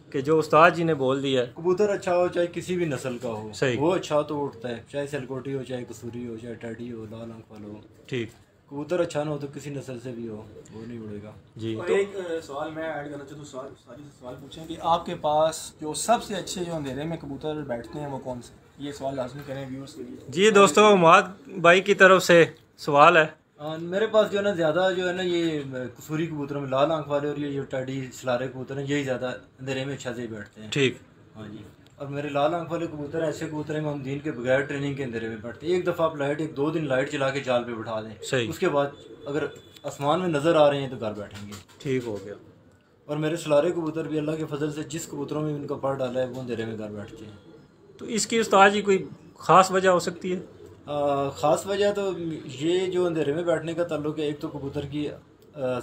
कि जो उस्ताद जी ने बोल दिया है। कबूतर अच्छा हो चाहे किसी भी नस्ल का हो, सही। वो अच्छा तो उड़ता है, चाहे सियालकोटी हो चाहे कसूरी हो चाहे टैडी हो लाल आंख वाला हो। ठीक। कबूतर अच्छा ना हो तो किसी नस्ल से भी हो वो नहीं उड़ेगा जी। तो एक सवाल मैं ऐड करना चाहता हूँ, सवाल पूछें कि आपके पास जो सबसे अच्छे जो अंधेरे में कबूतर बैठते हैं वो कौन से, ये सवाल लाजमी करें व्यूअर्स के लिए। जी दोस्तों, उमाद भाई की तरफ से सवाल है। मेरे पास जो है ना ज़्यादा जो है ना ये कसूरी कबूतर में लाल आंख वाले और ये जो टैडी सलारे कबूतर हैं यही ज़्यादा अंधेरे में अच्छा से बैठते हैं। ठीक। हाँ जी। और मेरे लाल आंख वाले कबूतर ऐसे कबूतर हैं हम दिन के बगैर ट्रेनिंग के अंधेरे में बैठते हैं। एक दफ़ा आप लाइट 1-2 दिन लाइट चला के जाल पे बिठा दें, सही। उसके बाद अगर आसमान में नज़र आ रहे हैं तो घर बैठेंगे। ठीक हो गया। और मेरे सलारे कबूतर भी अल्लाह के फजल से जिस कबूतरों में उनका पर डाला है वो अंधेरे में घर बैठते हैं। तो इसकी उस्ताद जी कोई ख़ास वजह हो सकती है? ख़ास वजह तो ये जो अंधेरे में बैठने का ताल्लुक है, एक तो कबूतर की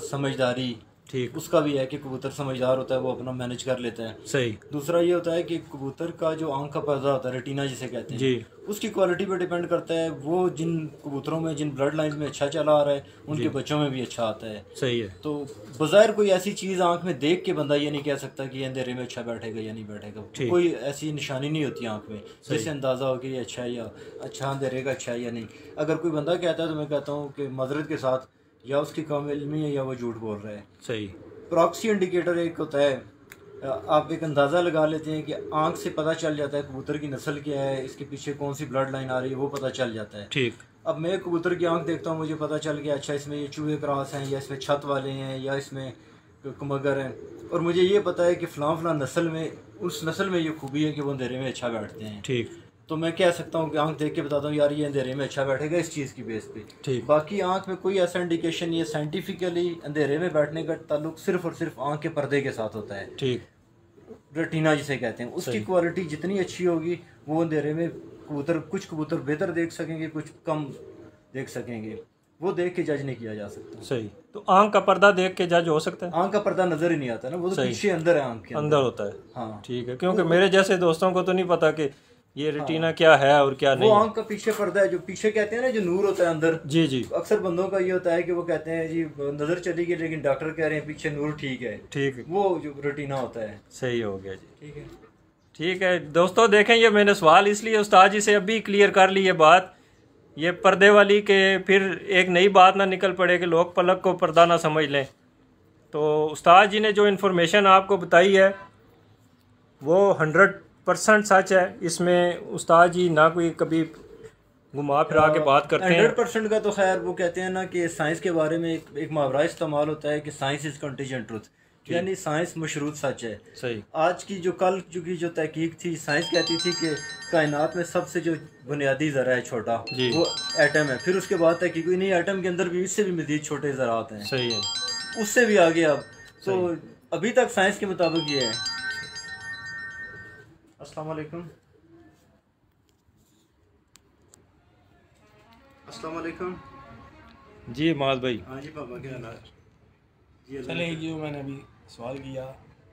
समझदारी, ठीक, उसका भी है कि कबूतर समझदार होता है, वो अपना मैनेज कर लेता है। सही। दूसरा ये होता है कि कबूतर का जो आंख का पर्दा होता है, रेटिना जिसे कहते हैं जी, उसकी क्वालिटी पे डिपेंड करता है। वो जिन कबूतरों में जिन ब्लड लाइन में अच्छा चला आ रहा है उनके बच्चों में भी अच्छा आता है। सही है। तो बज़ाहिर कोई ऐसी चीज़ आंख में देख के बंदा ये नहीं कह सकता कि ये अंधेरे में अच्छा बैठेगा या नहीं बैठेगा। कोई ऐसी निशानी नहीं होती आंख में जिससे अंदाज़ा हो कि ये अच्छा है या अच्छा अंधेरे का अच्छा है या नहीं। अगर कोई बंदा कहता है तो मैं कहता हूँ कि माजरत के साथ या उसकी कम इल्मी है या वो झूठ बोल रहा है। सही। प्रॉक्सी इंडिकेटर एक होता है, आप एक अंदाज़ा लगा लेते हैं कि आंख से पता चल जाता है कबूतर की नस्ल क्या है, इसके पीछे कौन सी ब्लड लाइन आ रही है, वो पता चल जाता है। ठीक। अब मैं कबूतर की आंख देखता हूँ, मुझे पता चल गया अच्छा इसमें ये चूहे क्रॉस हैं या इसमें छत वाले हैं या इसमें मगर हैं, और मुझे ये पता है कि फ़लाँ नस्ल में उस नस्ल में ये खूबी है कि वो अंधेरे में अच्छा बैठते हैं। ठीक। तो मैं कह सकता हूँ कि आंख देख के बताता हूँ यार ये अंधेरे में अच्छा बैठेगा इस चीज़ की बेस पे। ठीक। बाकी आंख में कोई ऐसा इंडिकेशन नहीं है। साइंटिफिकली अंधेरे में बैठने का ताल्लुक सिर्फ और सिर्फ आंख के पर्दे के साथ होता है। ठीक। रेटिना जिसे कहते हैं, उसकी क्वालिटी जितनी अच्छी होगी वो अंधेरे में कबूतर, कुछ कबूतर बेहतर देख सकेंगे, कुछ कम देख सकेंगे, वो देख के जज नहीं किया जा सकता। सही। तो आंख का पर्दा देख के जज हो सकता है? आंख का पर्दा नजर ही नहीं आता ना, वो तो पीछे अंदर है, आंख के अंदर होता है। हाँ ठीक है, क्योंकि मेरे जैसे दोस्तों को तो नहीं पता कि ये रेटिना क्या है और क्या नहीं। वो आंख का पीछे पर्दा है, जो पीछे कहते हैं ना, जो नूर होता है अंदर। जी जी। अक्सर बंदों का ये होता है कि वो कहते हैं जी नजर चली गई लेकिन डॉक्टर कह रहे हैं पीछे नूर ठीक है। ठीक है, वो जो रेटिना होता है। सही हो गया जी। ठीक है, ठीक है दोस्तों, देखें ये मैंने सवाल इसलिए उस्ताद जी से अभी क्लियर कर ली ये बात, ये पर्दे वाली के फिर एक नई बात ना निकल पड़े कि लोग पलक को पर्दा ना समझ लें। तो उस्ताद जी ने जो इन्फॉर्मेशन आपको बताई है वो 100% सच है। इसमें उस्ताद जी ना कोई कभी घुमा फिरा के बात करते हैं। 100% का तो खैर वो कहते हैं ना कि साइंस के बारे में एक मुहावरा इस्तेमाल होता है कि साइंस इज कंटीजेंट ट्रुथ, यानी साइंस मशरूत सच है। सही। आज की जो कल की जो तहकीक थी, साइंस कहती थी कि कायनात में सबसे जो बुनियादी ज़रा है छोटा वो एटम है। फिर उसके बाद तहकीक हुई नहीं, एटम के अंदर भी इससे भी मज़ीद छोटे ज़रात हैं। सही है, उससे भी आगे अब तो अभी तक साइंस के मुताबिक ये है। अस्सलाम वालेकुम। अस्सलाम वालेकुम। जी माज भाई। हाँ जी पापा, क्या हाल है? चले जो मैंने अभी सवाल किया,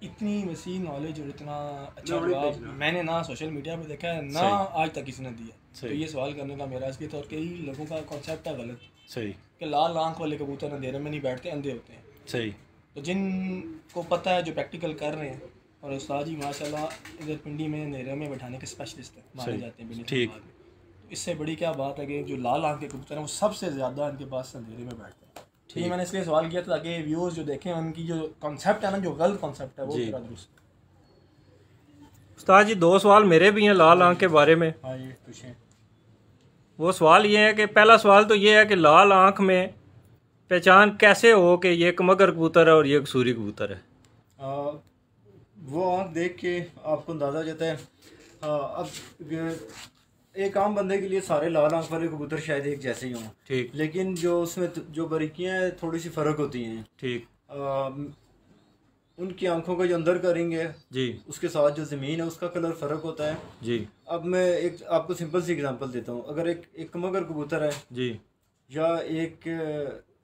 इतनी वसी नॉलेज और इतना अच्छा जवाब मैंने ना सोशल मीडिया पे देखा है ना आज तक किसी ने दिया। तो ये सवाल करने का मेरा इसलिए तौर कई लोगों का कॉन्सेप्ट है गलत। सही। कि लाल आंख वाले कबूतर अंधेरे में नहीं बैठते, अंधे होते हैं। सही। तो जिनको पता है, जो प्रैक्टिकल कर रहे हैं, और उस्ताद जी माशाल्लाह इधर पिंडी में अंधेरे में बैठाने के स्पेशलिस्ट हैं, माने जाते हैं। ठीक। तो इससे बड़ी क्या बात है कि जो लाल आंख के कबूतर हैं वो सबसे ज़्यादा इनके पास अंधेरे में बैठते हैं। ठीक है, मैंने इसलिए सवाल किया था ताकि व्यूअर्स जो देखें उनकी जो कॉन्सेप्ट है ना, जो गलत कॉन्सेप्ट है वो पूरा दुरुस्त। उस्ताद जी 2 सवाल मेरे भी हैं लाल आंख के बारे में। हाँ जी पूछें। वो सवाल ये है कि पहला सवाल तो ये है कि लाल आंख में पहचान कैसे हो कि ये एक मगर कबूतर है और ये कसूरी कबूतर है? वो आँख देख के आपको अंदाज़ा हो जाता है। अब एक आम बंदे के लिए सारे लाल आंख वाले कबूतर शायद एक जैसे ही हों, ठीक, लेकिन जो उसमें जो बारीकियां हैं थोड़ी सी फर्क होती हैं। ठीक, उनकी आंखों का जो अंदर का रिंग है जी, उसके साथ जो ज़मीन है उसका कलर फ़र्क होता है। जी, अब मैं एक आपको सिंपल सी एग्जांपल देता हूँ। अगर एक मगर कबूतर है जी, या एक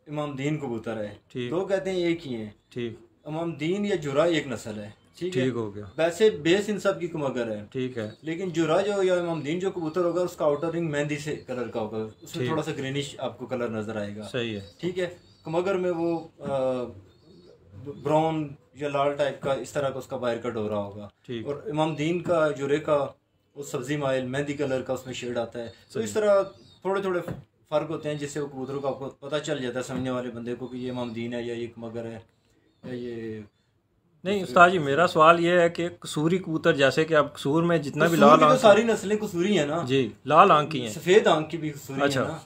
इमामदीन कबूतर है, ठीक, दो कहते हैं एक ही हैं। ठीक, इमामदीन या जुरा एक नस्ल है, ठीक है। ठीक हो गया, वैसे बेस इन सब की मगर है, ठीक है, लेकिन जुरा जो या इमामदीन जो कबूतर होगा उसका आउटर रिंग मेहंदी से कलर का होगा, उसमें ठीक। थोड़ा सा ग्रीनिश आपको कलर नजर आएगा, सही है, ठीक है। कमगर में वो ब्राउन या लाल टाइप का इस तरह का उसका बाहर का डोरा होगा। ठीक, और इमामदीन का जुरे का वो सब्जी माइल मेहंदी कलर का उसमें शेड आता है। तो इस तरह थोड़े थोड़े फर्क होते हैं जिससे वो कबूतरों का आपको पता चल जाता है समझने वाले बंदे को कि ये इमामदीन है या ये मगर है या ये। नहीं उस्ताद जी, मेरा सवाल ये है कि कसूरी कबूतर, जैसे कि अब कसूर में जितना भी कसूर लाल की तो आंख, सारी नस्लें कसूरी है ना जी, लाल आंख की हैं, सफेद आंख की भी कसूरी अच्छा। है ना,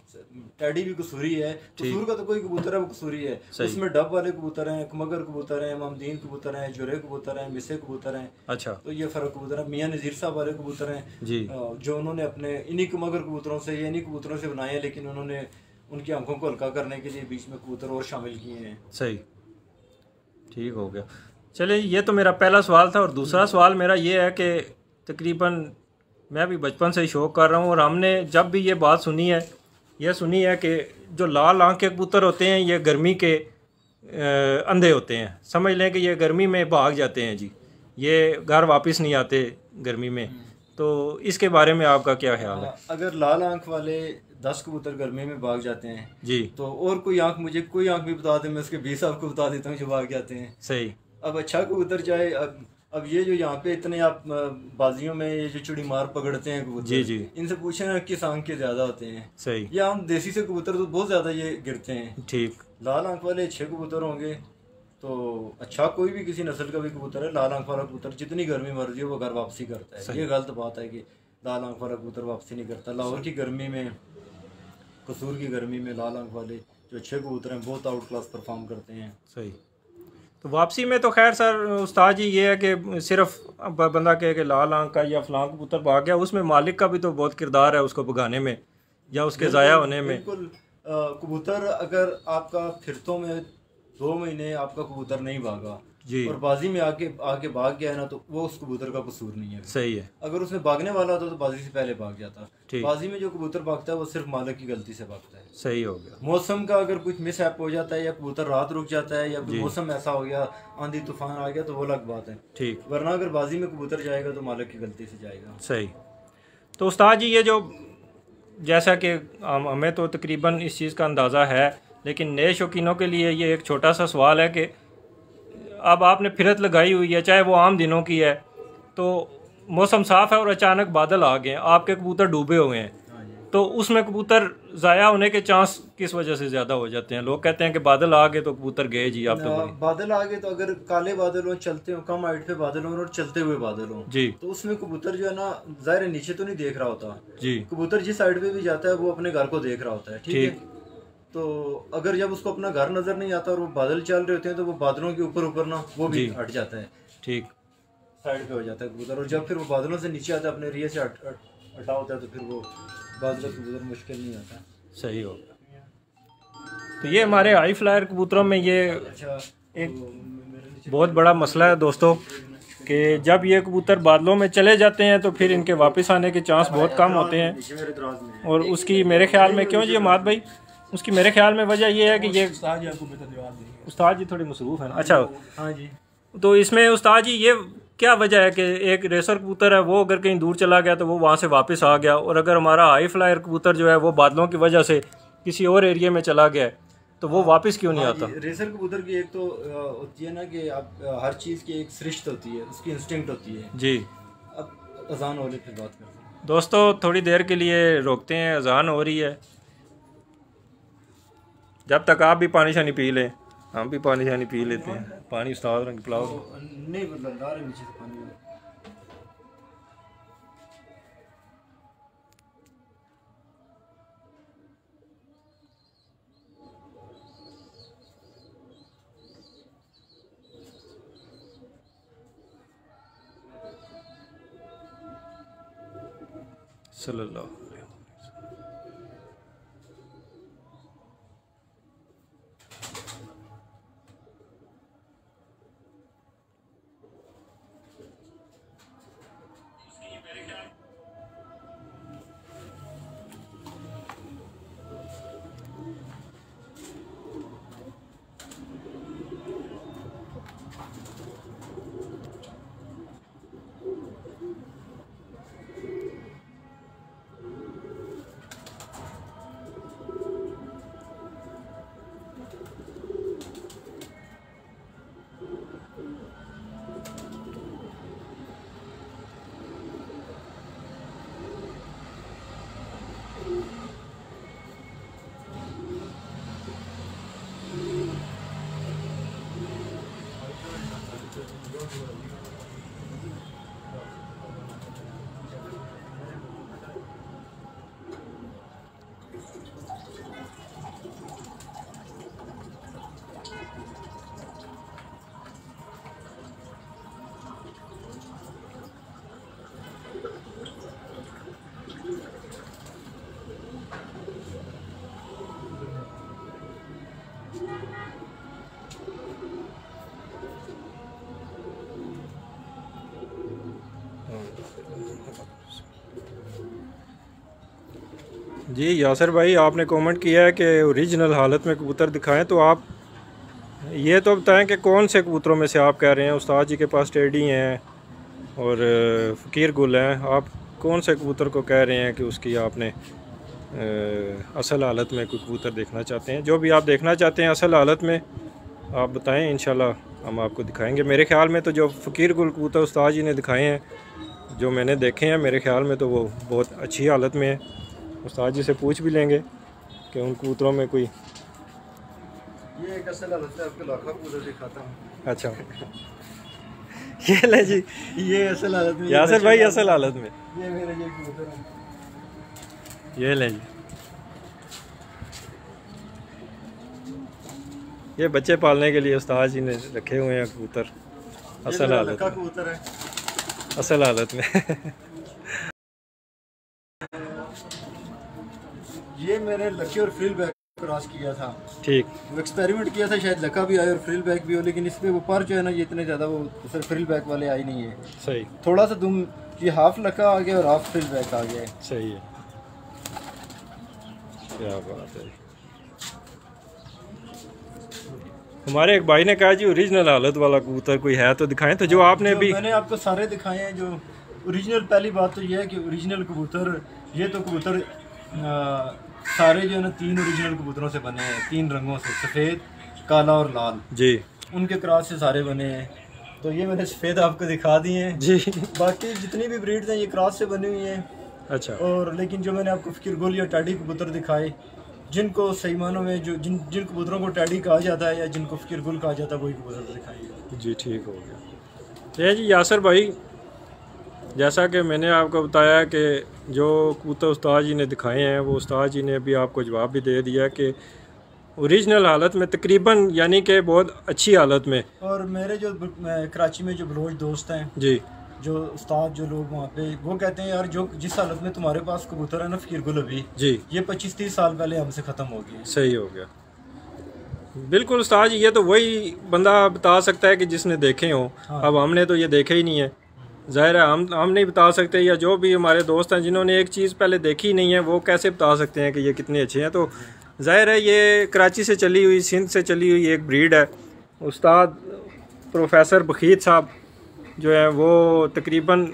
टैडी भी कसूरी है। कसूर का तो कोई कबूतर है वो कसूरी है। सही। उसमें डब वाले कबूतर हैं, मगर कबूतर हैं, इमामदीन कबूतर हैं, जुरे कबूतर हैं, मिसे कबूतर हैं। अच्छा, तो ये फर्क कबूतर है। मियां नज़ीर साहब वाले कबूतर हैं जी, जो उन्होंने अपने इन्हीं मगर कबूतरों से या इन्हीं कबूतरों से बनाए हैं, लेकिन उन्होंने उनकी आंखों को हल्का करने के लिए बीच में कबूतर और शामिल किए हैं। सही, ठीक हो गया। चलिए, ये तो मेरा पहला सवाल था। और दूसरा सवाल मेरा ये है कि तकरीबन मैं भी बचपन से ही शौक़ कर रहा हूँ, और हमने जब भी ये बात सुनी है, ये सुनी है कि जो लाल आंख के कबूतर होते हैं ये गर्मी के अंधे होते हैं। समझ लें कि ये गर्मी में भाग जाते हैं जी, ये घर वापस नहीं आते गर्मी में। तो इसके बारे में आपका क्या ख्याल है? अगर लाल आंख वाले 10 कबूतर गर्मी में भाग जाते हैं जी, तो और कोई आंख मुझे कोई आंख भी बता दे, मैं उसके 20 आपको बता देता हूँ जो भाग जाते हैं। सही, अब अच्छा कबूतर चाहे अब ये जो यहाँ पे इतने आप बाजियों में ये जो चुड़ी मार पकड़ते हैं कबूतर, जी, जी, इनसे पूछे ना किस आंख के ज्यादा होते हैं। सही, या हम देसी से कबूतर तो बहुत ज्यादा ये गिरते हैं। ठीक, लाल आंख वाले 6 कबूतर होंगे तो अच्छा कोई भी किसी नस्ल का भी कबूतर है, लाल आंख वाला कबूतर जितनी गर्मी मर्जी हो वो घर वापसी करता है। ये गलत बात है कि लाल आंख वाला कबूतर वापसी नहीं करता। लाहौर की गर्मी में, कसूर की गर्मी में लाल आंख वाले जो 6 कबूतर हैं बहुत आउट क्लास परफॉर्म करते हैं। सही। तो वापसी में तो खैर सर उस्ताद जी ये है कि सिर्फ बंदा कहे कि लाल आंख का या फलां कबूतर भाग गया, उसमें मालिक का भी तो बहुत किरदार है उसको भगाने में या उसके ज़ाया होने में। बिल्कुल। कबूतर अगर आपका फिरतों में 2 महीने आपका कबूतर नहीं भागा जी, और बाजी में आके भाग गया है ना, तो वो उस कबूतर का कसूर नहीं है। सही है। अगर उसने भागने वाला होता तो बाजी से पहले भाग जाता। ठीक, बाजी में जो कबूतर भागता है वो सिर्फ मालिक की गलती से भागता है। सही हो गया। मौसम का अगर कुछ मिस हो जाता है या कबूतर रात रुक जाता है या कोई मौसम ऐसा हो गया, आंधी तूफान आ गया, तो वो अलग बात है। ठीक, वरना अगर बाजी में कबूतर जाएगा तो मालिक की गलती से जाएगा। सही। तो उस्ताद जी ये जो, जैसा कि हमें तो तकरीबन इस चीज़ का अंदाज़ा है, लेकिन नए शौकीनों के लिए ये एक छोटा सा सवाल है कि अब आपने फिरत लगाई हुई है, चाहे वो आम दिनों की है, तो मौसम साफ़ है और अचानक बादल आ गए, आपके कबूतर डूबे हुए हैं, तो उसमें कबूतर ज़ाया होने के चांस किस वजह से ज़्यादा हो जाते हैं? लोग कहते हैं कि बादल आ गए तो कबूतर गए जी। आप तो बादल आ गए तो अगर काले बादल हो, चलते हो, कम हाइट पे बादल हो और चलते हुए बादल हो जी, तो उसमें कबूतर जो है ना ज़ाहिर नीचे तो नहीं देख रहा होता जी, कबूतर जिस साइड पे भी जाता है वो अपने घर को देख रहा होता है, ठीक है। तो अगर जब उसको अपना घर नजर नहीं आता और वो बादल चल रहे होते हैं तो वो बादलों के ऊपर ना वो भी हट जाता है, ठीक, साइड पे हो जाता है कबूतर। और जब फिर वो बादलों से नीचे आता है, अपने एरिया से हटा होता है, तो फिर वो बादलों कबूतर मुश्किल नहीं आता। सही हो गया। तो ये हमारे हाई फ्लायर कबूतरों में ये अच्छा एक बहुत बड़ा मसला है दोस्तों कि जब ये कबूतर बादलों में चले जाते हैं तो फिर इनके वापस आने के चांस बहुत कम होते हैं। और उसकी मेरे ख्याल में, क्यों जी अमाद भाई, उसकी मेरे ख्याल में वजह ये है कि ये उस्ताद जी थोड़ी मसरूफ़ है ना। अच्छा, हाँ जी। तो इसमें उस्ताद जी ये क्या वजह है कि एक रेसर कबूतर है वो अगर कहीं दूर चला गया तो वो वहाँ से वापस आ गया, और अगर हमारा हाई फ्लायर कबूतर जो है वो बादलों की वजह से किसी और एरिया में चला गया तो वो वापस क्यों नहीं आता? रेसर कबूतर की एक तो होती है ना कि आप हर चीज़ की एक सृष्टि होती है, उसकी इंस्टिंक्ट होती है जी। अब अजान हो रही, फिर बात करते हैं दोस्तों, थोड़ी देर के लिए रोकते हैं, अजान हो रही है, जब तक आप भी पानी शानी पी लें, हम भी पानी शानी पी लेते हैं। पानी उस्ताद रंग पिलाओ। नहीं मतलब नीचे से पानी। सल्लल्लाहु अलैहि वसल्लम। जी यासर भाई, आपने कमेंट किया है कि ओरिजिनल हालत में कबूतर दिखाएं, तो आप ये तो बताएं कि कौन से कबूतरों में से आप कह रहे हैं। उस्ताद जी के पास टेडी हैं और फ़कीर गुल हैं, आप कौन से कबूतर को कह रहे हैं कि उसकी आपने असल हालत में कोई कबूतर देखना चाहते हैं? जो भी आप देखना चाहते हैं असल हालत में आप बताएं, इंशाल्लाह हम आपको दिखाएंगे। मेरे ख़्याल में तो जो फ़कीर गुल कबूतर उस्ताद जी ने दिखाए हैं, जो मैंने देखे हैं, मेरे ख़्याल में तो वो बहुत अच्छी हालत में है। उस्ताद जी से पूछ भी लेंगे कि उन कबूतरों में कोई ये एक असल हालत है, आपको लाखा कबूतर दिखाता हूँ। अच्छा ये ले जी, ये असल हालत में, यासर भाई असल हालत में ये मेरे ये कबूतर है, ये ले जी। ये बच्चे पालने के लिए उस्ताद जी ने रखे हुए हैं कबूतर असल हालत का में, कबूतर है असल हालत में ये मेरे लकी और फ्रिल बैक क्रॉस किया था। ठीक, वो एक्सपेरिमेंट किया था, शायद लका भी आए और फ्रिल बैक भी हो, लेकिन इसमें वो पर जो है ना ये इतने ज़्यादा वो सिर्फ फ्रिल बैक वाले आई नहीं है। सही, थोड़ा सा तुम ये हाफ लका आ गया और हाफ फ्रिल बैक आ गया है। सही है, क्या बात है। हमारे एक भाई ने कहा जी ओरिजिनल हालत वाला कबूतर कोई है तो दिखाएं, तो जो आपने भी मैंने आपको सारे दिखाए हैं जो ओरिजिनल। पहली बात तो ये है कि ओरिजिनल कबूतर, ये तो कबूतर सारे जो है ना 3 ओरिजिनल कबूतरों से बने हैं, 3 रंगों से, सफ़ेद, काला और लाल जी, उनके क्रॉस से सारे बने हैं। तो ये मैंने सफ़ेद आपको दिखा दिए हैं जी। बाकी जितनी भी ब्रीड्स हैं ये क्रॉस से बनी हुई हैं। अच्छा, और लेकिन जो मैंने आपको फ़कीर गुल या टैडी कबूतर दिखाए, जिनको सही मानों में जो जिन कबूतरों को टैडी कहा जाता है या जिनको फ़कीर गुल कहा जाता है, वही कबूतर दिखाइए। जी ठीक हो गया। ये जी यासर भाई, जैसा कि मैंने आपको बताया कि जो कबूतर उस्ताद जी ने दिखाए हैं वो उस्ताद जी ने अभी आपको जवाब भी दे दिया कि ओरिजिनल हालत में तकरीबन, यानी कि बहुत अच्छी हालत में। और मेरे जो कराची में जो बलोच दोस्त हैं जी, जो उस्ताद जो लोग वहाँ पे, वो कहते हैं यार जो जिस हालत में तुम्हारे पास कबूतर है ना फ़कीर गुल अभी, जी, ये 25-30 साल पहले हमसे ख़त्म हो गया। सही हो गया। बिल्कुल उस्ताद जी, ये तो वही बंदा बता सकता है कि जिसने देखे हों। हाँ। अब हमने तो ये देखे ही नहीं है, ज़ाहिर है हम नहीं बता सकते, या जो भी हमारे दोस्त हैं जिन्होंने एक चीज़ पहले देखी ही नहीं है वो कैसे बता सकते हैं कि ये कितने अच्छे हैं। तो ज़ाहिर है ये कराची से चली हुई, सिंध से चली हुई एक ब्रीड है। उस्ताद प्रोफेसर बखीत साहब जो है वो तकरीबन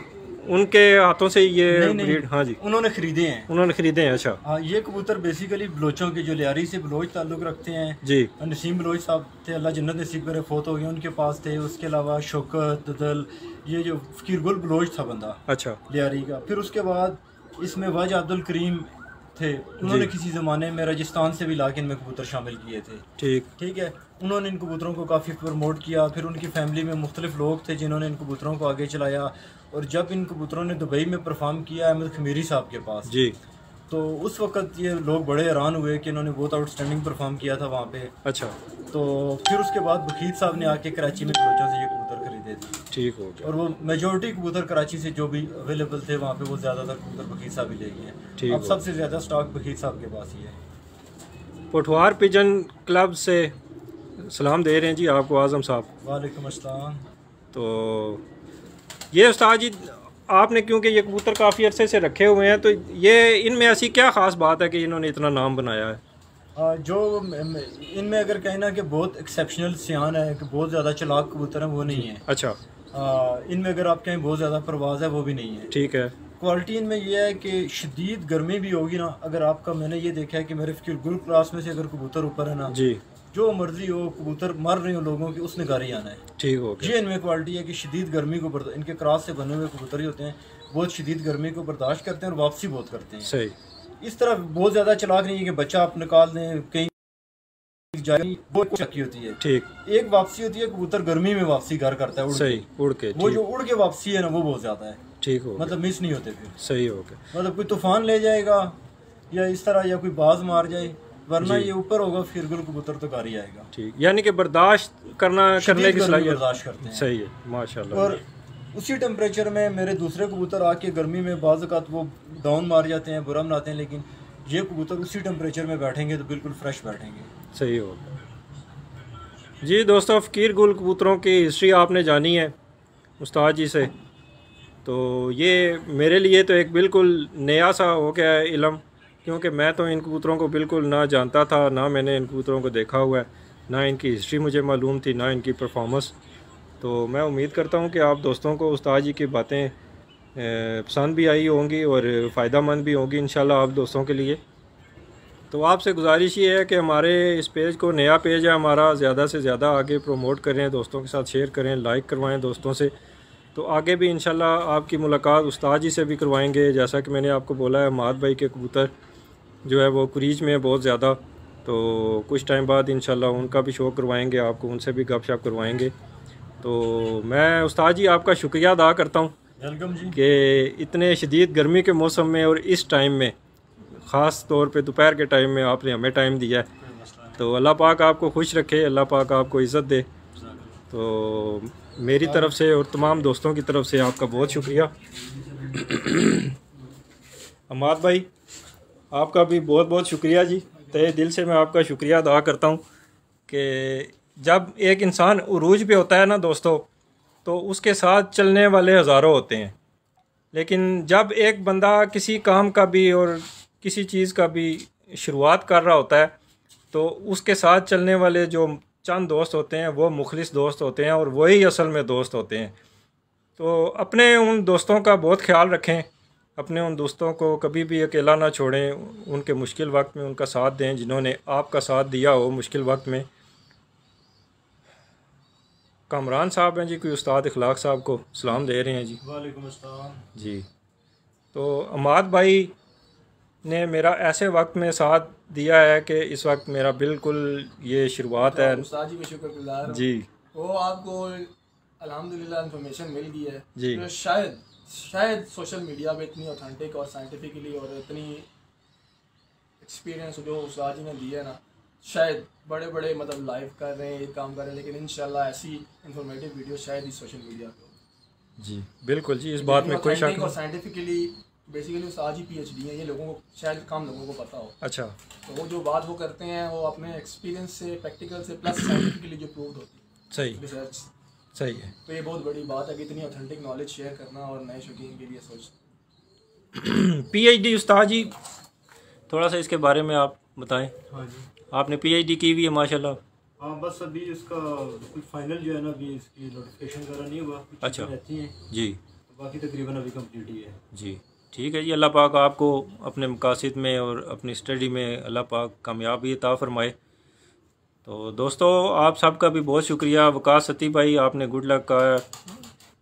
उनके हाथों से ये ब्रीड, हाँ जी, उन्होंने ख़रीदे हैं, उन्होंने ख़रीदे हैं। अच्छा, हाँ, ये कबूतर बेसिकली बलोचों के, जो लियारी से बलोच ताल्लुक़ रखते हैं जी, नसीम बलोच साहब थे, अल्लाह जन्नत नसीब करे, फोत हो गए, उनके पास थे। उसके अलावा शौकत ददल, ये जो फ़कीर गुल बलोच था बंदा, अच्छा, लियारी का। फिर उसके बाद इसमें वाज अब्दुल करीम थे, उन्होंने किसी ज़माने में राजस्थान से भी लाके इनमें कबूतर शामिल किए थे। ठीक है, उन्होंने इन कबूतरों को काफ़ी प्रमोट किया। फिर उनकी फैमिली में मुख्तलिफ लोग थे जिन्होंने इन कबूतरों को आगे चलाया। और जब इन कबूतरों ने दुबई में परफॉर्म किया अहमद खमीरी साहब के पास जी, तो उस वक्त ये लोग बड़े हैरान हुए कि इन्होंने बहुत आउटस्टैंडिंग परफॉर्म किया था वहाँ पे। अच्छा, तो फिर उसके बाद बखीत साहब ने आके कराची में बलोचों से ये कबूतर खरीदे दे दी। ठीक हो गया। और वो मेजोरिटी कबूतर कराची से जो भी अवेलेबल थे वहाँ पे वो ज़्यादातर कबूतर बकीर साहब ही ले गए हैं। अब सबसे ज़्यादा स्टॉक बकीर साहब के पास ही है। पोठवार पिजन क्लब से सलाम दे रहे हैं जी आपको आज़म साहब। वालेकुम अस्सलाम। तो ये उस्ताद जी आपने क्योंकि ये कबूतर काफ़ी अरसे से रखे हुए हैं, तो ये इनमें ऐसी क्या ख़ास बात है कि इन्होंने इतना नाम बनाया है? जो इनमें अगर कहें ना कि बहुत एक्सेप्शनल सियान है कि बहुत ज़्यादा चालाक कबूतर है वो नहीं है। अच्छा। इनमें अगर आप कहें बहुत ज़्यादा परवाज़ है वो भी नहीं है। ठीक है। क्वालिटी इनमें यह है कि शदीद गर्मी भी होगी ना, अगर आपका मैंने ये देखा है कि मेरे गुल क्लास में से अगर कबूतर ऊपर है ना जी, जो मर्जी हो कबूतर मर रहे हो लोगों की उसने घर ही आना है। ठीक हो गया। ये इनमें क्वालिटी है कि शदीद गर्मी को इनके क्रॉस से बने हुए कबूतर ही होते हैं, बहुत शदीद गर्मी को बर्दाश्त करते हैं और वापसी बहुत करते हैं। सही। इस तरह बहुत ज़्यादा चालाक नहीं है कि बच्चा आप निकाल दें कहीं जाए, बहुत चक्की होती है। ठीक। एक वापसी होती है कबूतर गर्मी में वापसी घर करता है सही उड़ के, वो जो उड़ के वापसी है ना वो बहुत ज़्यादा है। ठीक हो, मतलब मिस नहीं होते फिर। सही हो गया। मतलब कोई तूफान ले जाएगा या इस तरह या कोई बाज मार जाए, वरना ये ऊपर होगा फिर गुल कबूतर तो घर ही आएगा। ठीक, यानी कि बर्दाश्त करने की सलाहियत बर्दाश्त करते हैं। सही है माशाल्लाह। और उसी टेम्परेचर में मेरे दूसरे कबूतर आके गर्मी में बाज़ औक़ात वो डाउन मार जाते हैं, बुरा बनाते हैं, लेकिन ये कबूतर उसी टेम्परेचर में बैठेंगे तो बिल्कुल फ्रेश बैठेंगे। सही होगा जी। दोस्तों फ़कीर गुल कबूतरों की हिस्ट्री आपने जानी है उस्ताद जी से, तो ये मेरे लिए तो एक बिल्कुल नया सा हो गया है इल्म, क्योंकि मैं तो इन कबूतरों को बिल्कुल ना जानता था, ना मैंने इन कबूतरों को देखा हुआ है, ना इनकी हिस्ट्री मुझे मालूम थी, ना इनकी परफॉर्मेंस। तो मैं उम्मीद करता हूँ कि आप दोस्तों को उस्ताद जी की बातें पसंद भी आई होंगी और फ़ायदा मंद भी होंगी इंशाल्लाह आप दोस्तों के लिए। तो आपसे गुजारिश ये है कि हमारे इस पेज को, नया पेज है हमारा, ज़्यादा से ज़्यादा आगे प्रमोट करें, दोस्तों के साथ शेयर करें, लाइक करवाएं दोस्तों से। तो आगे भी इंशाल्लाह आपकी मुलाकात उस्ताद जी से भी करवाएंगे। जैसा कि मैंने आपको बोला है, माद भाई के कबूतर जो है वो कुरीज में बहुत ज़्यादा, तो कुछ टाइम बाद इंशाल्लाह उनका भी शो करवाएंगे आपको, उनसे भी गपशप करवाएंगे। तो मैं उस्ताद जी आपका शुक्रिया अदा करता हूँ वेलकम जी कि इतने शदीद गर्मी के मौसम में और इस टाइम में, ख़ास तौर पे दोपहर के टाइम में आपने हमें टाइम दिया है। तो अल्लाह पाक आपको खुश रखे, अल्लाह पाक आपको इज़्ज़त दे। तो मेरी तरफ़ से और तमाम दोस्तों की तरफ से आपका बहुत शुक्रिया। अमाद भाई आपका भी बहुत बहुत शुक्रिया जी, तहे दिल से मैं आपका शुक्रिया अदा करता हूँ कि जब एक इंसान उरूज पे होता है ना दोस्तों, तो उसके साथ चलने वाले हज़ारों होते हैं, लेकिन जब एक बंदा किसी काम का भी और किसी चीज़ का भी शुरुआत कर रहा होता है, तो उसके साथ चलने वाले जो चंद दोस्त होते हैं वो मुखलिस दोस्त होते हैं और वही असल में दोस्त होते हैं। तो अपने उन दोस्तों का बहुत ख्याल रखें, अपने उन दोस्तों को कभी भी अकेला ना छोड़ें, उनके मुश्किल वक्त में उनका साथ दें, जिन्होंने आपका साथ दिया हो मुश्किल वक्त में। कामरान साहब हैं जी, कोई उस्ताद इखलाक साहब को सलाम दे रहे हैं जी। वालेकुम अस्सलाम जी। तो अमाद भाई ने मेरा ऐसे वक्त में साथ दिया है कि इस वक्त मेरा बिल्कुल ये शुरुआत है। उस्ताद जी का शुक्रगुजार जी। वो आपको अल्हम्दुलिल्लाह इन्फॉर्मेशन मिल गई है जी। तो शायद सोशल मीडिया पे इतनी ऑथेंटिक और साइंटिफिकली और इतनी एक्सपीरियंस जो उस्ताद जी ने दिया है ना, शायद बड़े बड़े मतलब लाइव कर रहे हैं, काम कर रहे हैं, लेकिन इंशाल्लाह ऐसी इंफॉर्मेटिव वीडियो शायद ही सोशल मीडिया पे हो। जी बिल्कुल जी, इस बात में कोई शक नहीं। और साइंटिफिकली बेसिकली उस्ताद जी PhD हैं, ये लोगों को शायद कम लोगों को पता हो। अच्छा। तो वो जो बात वो करते हैं वो अपने एक्सपीरियंस से, प्रैक्टिकल से, प्लस साइंटिफिकली जो प्रूव होती है। सही, रिसर्च सही है। तो ये बहुत बड़ी बात है कि इतनी ऑथेंटिक नॉलेज शेयर करना और नए शौकीन के लिए सोच। PhD उस्ताद जी थोड़ा सा इसके बारे में आप बताएं। हाँ जी, आपने PhD की हुई है माशाल्लाह। हाँ बस अभी इसका बिल्कुल फाइनल जो है ना, अभी इसकी नोटिफिकेशन वगैरह नहीं हुआ। अच्छा रहती हैं जी। तो बाकी तकरीबन अभी कंप्लीट ही है जी। ठीक है जी, अल्लाह पाक आपको अपने मकासद में और अपनी स्टडी में अल्लाह पाक कामयाबी अता फरमाए। तो दोस्तों आप सबका भी बहुत शुक्रिया। वकास सती भाई आपने गुड लक का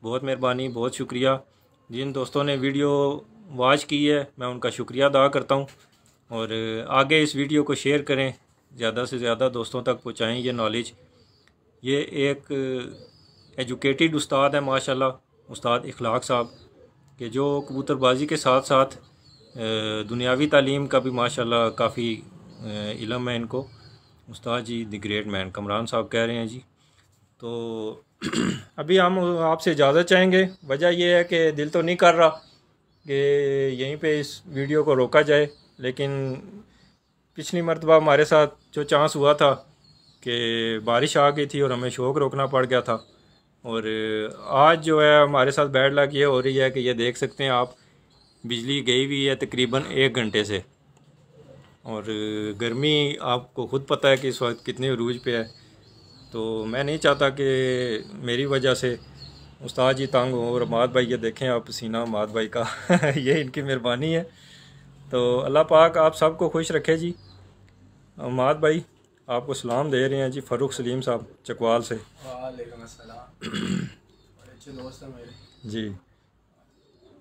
बहुत मेहरबानी, बहुत शुक्रिया। जिन दोस्तों ने वीडियो वॉच की है मैं उनका शुक्रिया अदा करता हूँ, और आगे इस वीडियो को शेयर करें, ज़्यादा से ज़्यादा दोस्तों तक पहुँचाएँ ये नॉलेज। ये एक एजुकेटेड उस्ताद है माशाल्लाह, उस्ताद इखलाक साहब, कि जो कबूतरबाजी के साथ साथ दुनियावी तालीम का भी माशाल्लाह काफ़ी इल्म है इनको। उस्ताद जी द ग्रेट मैन कामरान साहब कह रहे हैं जी। तो अभी हम आपसे इजाज़त चाहेंगे। वजह यह है कि दिल तो नहीं कर रहा कि यहीं पे इस वीडियो को रोका जाए, लेकिन पिछली मरतबा हमारे साथ जो चांस हुआ था कि बारिश आ गई थी और हमें शौक रोकना पड़ गया था, और आज जो है हमारे साथ बैड लक ये हो रही है कि ये देख सकते हैं आप, बिजली गई हुई है तकरीबन 1 घंटे से, और गर्मी आपको ख़ुद पता है कि इस वक्त कितने अरूज पे है। तो मैं नहीं चाहता कि मेरी वजह से उस्ताद जी तंग हो। और माद भाई ये देखें आप, पसीना माद भाई का ये इनकी मेहरबानी है। तो अल्लाह पाक आप सबको खुश रखे जी। माद भाई आपको सलाम दे रहे हैं जी, फ़ारूक सलीम साहब चकवाल से। वालेकुम अस्सलाम। बड़े अच्छे दोस्त हैं मेरे जी।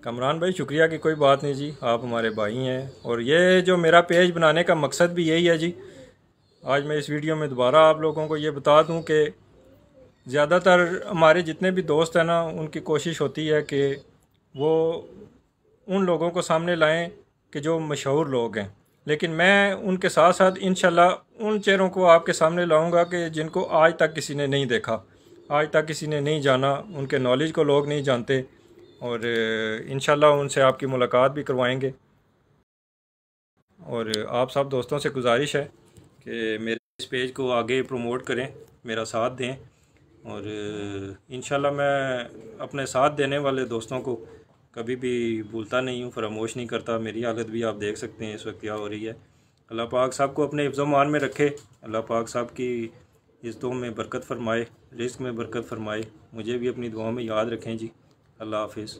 कमरान भाई शुक्रिया की कोई बात नहीं जी, आप हमारे भाई हैं। और ये जो मेरा पेज बनाने का मकसद भी यही है जी। आज मैं इस वीडियो में दोबारा आप लोगों को ये बता दूं कि ज़्यादातर हमारे जितने भी दोस्त हैं ना, उनकी कोशिश होती है कि वो उन लोगों को सामने लाएं कि जो मशहूर लोग हैं, लेकिन मैं उनके साथ साथ इंशाल्लाह उन चेहरों को आपके सामने लाऊंगा कि जिनको आज तक किसी ने नहीं देखा, आज तक किसी ने नहीं जाना, उनके नॉलेज को लोग नहीं जानते, और इंशाल्लाह उनसे आपकी मुलाकात भी करवाएंगे। और आप सब दोस्तों से गुजारिश है कि मेरे इस पेज को आगे प्रमोट करें, मेरा साथ दें, और इंशाल्लाह मैं अपने साथ देने वाले दोस्तों को कभी भी भूलता नहीं हूँ, फरामोश नहीं करता। मेरी हालत भी आप देख सकते हैं इस वक्त क्या हो रही है। अल्लाह पाक सबको अपने हिफ्ज़-ओ-मान में रखे, अल्लाह पाक सब की इज़्ज़तों में बरकत फ़रमाए, रिज़्क़ में बरकत फ़रमाए। मुझे भी अपनी दुआओं में याद रखें जी। अल्लाह हाफ़िज़।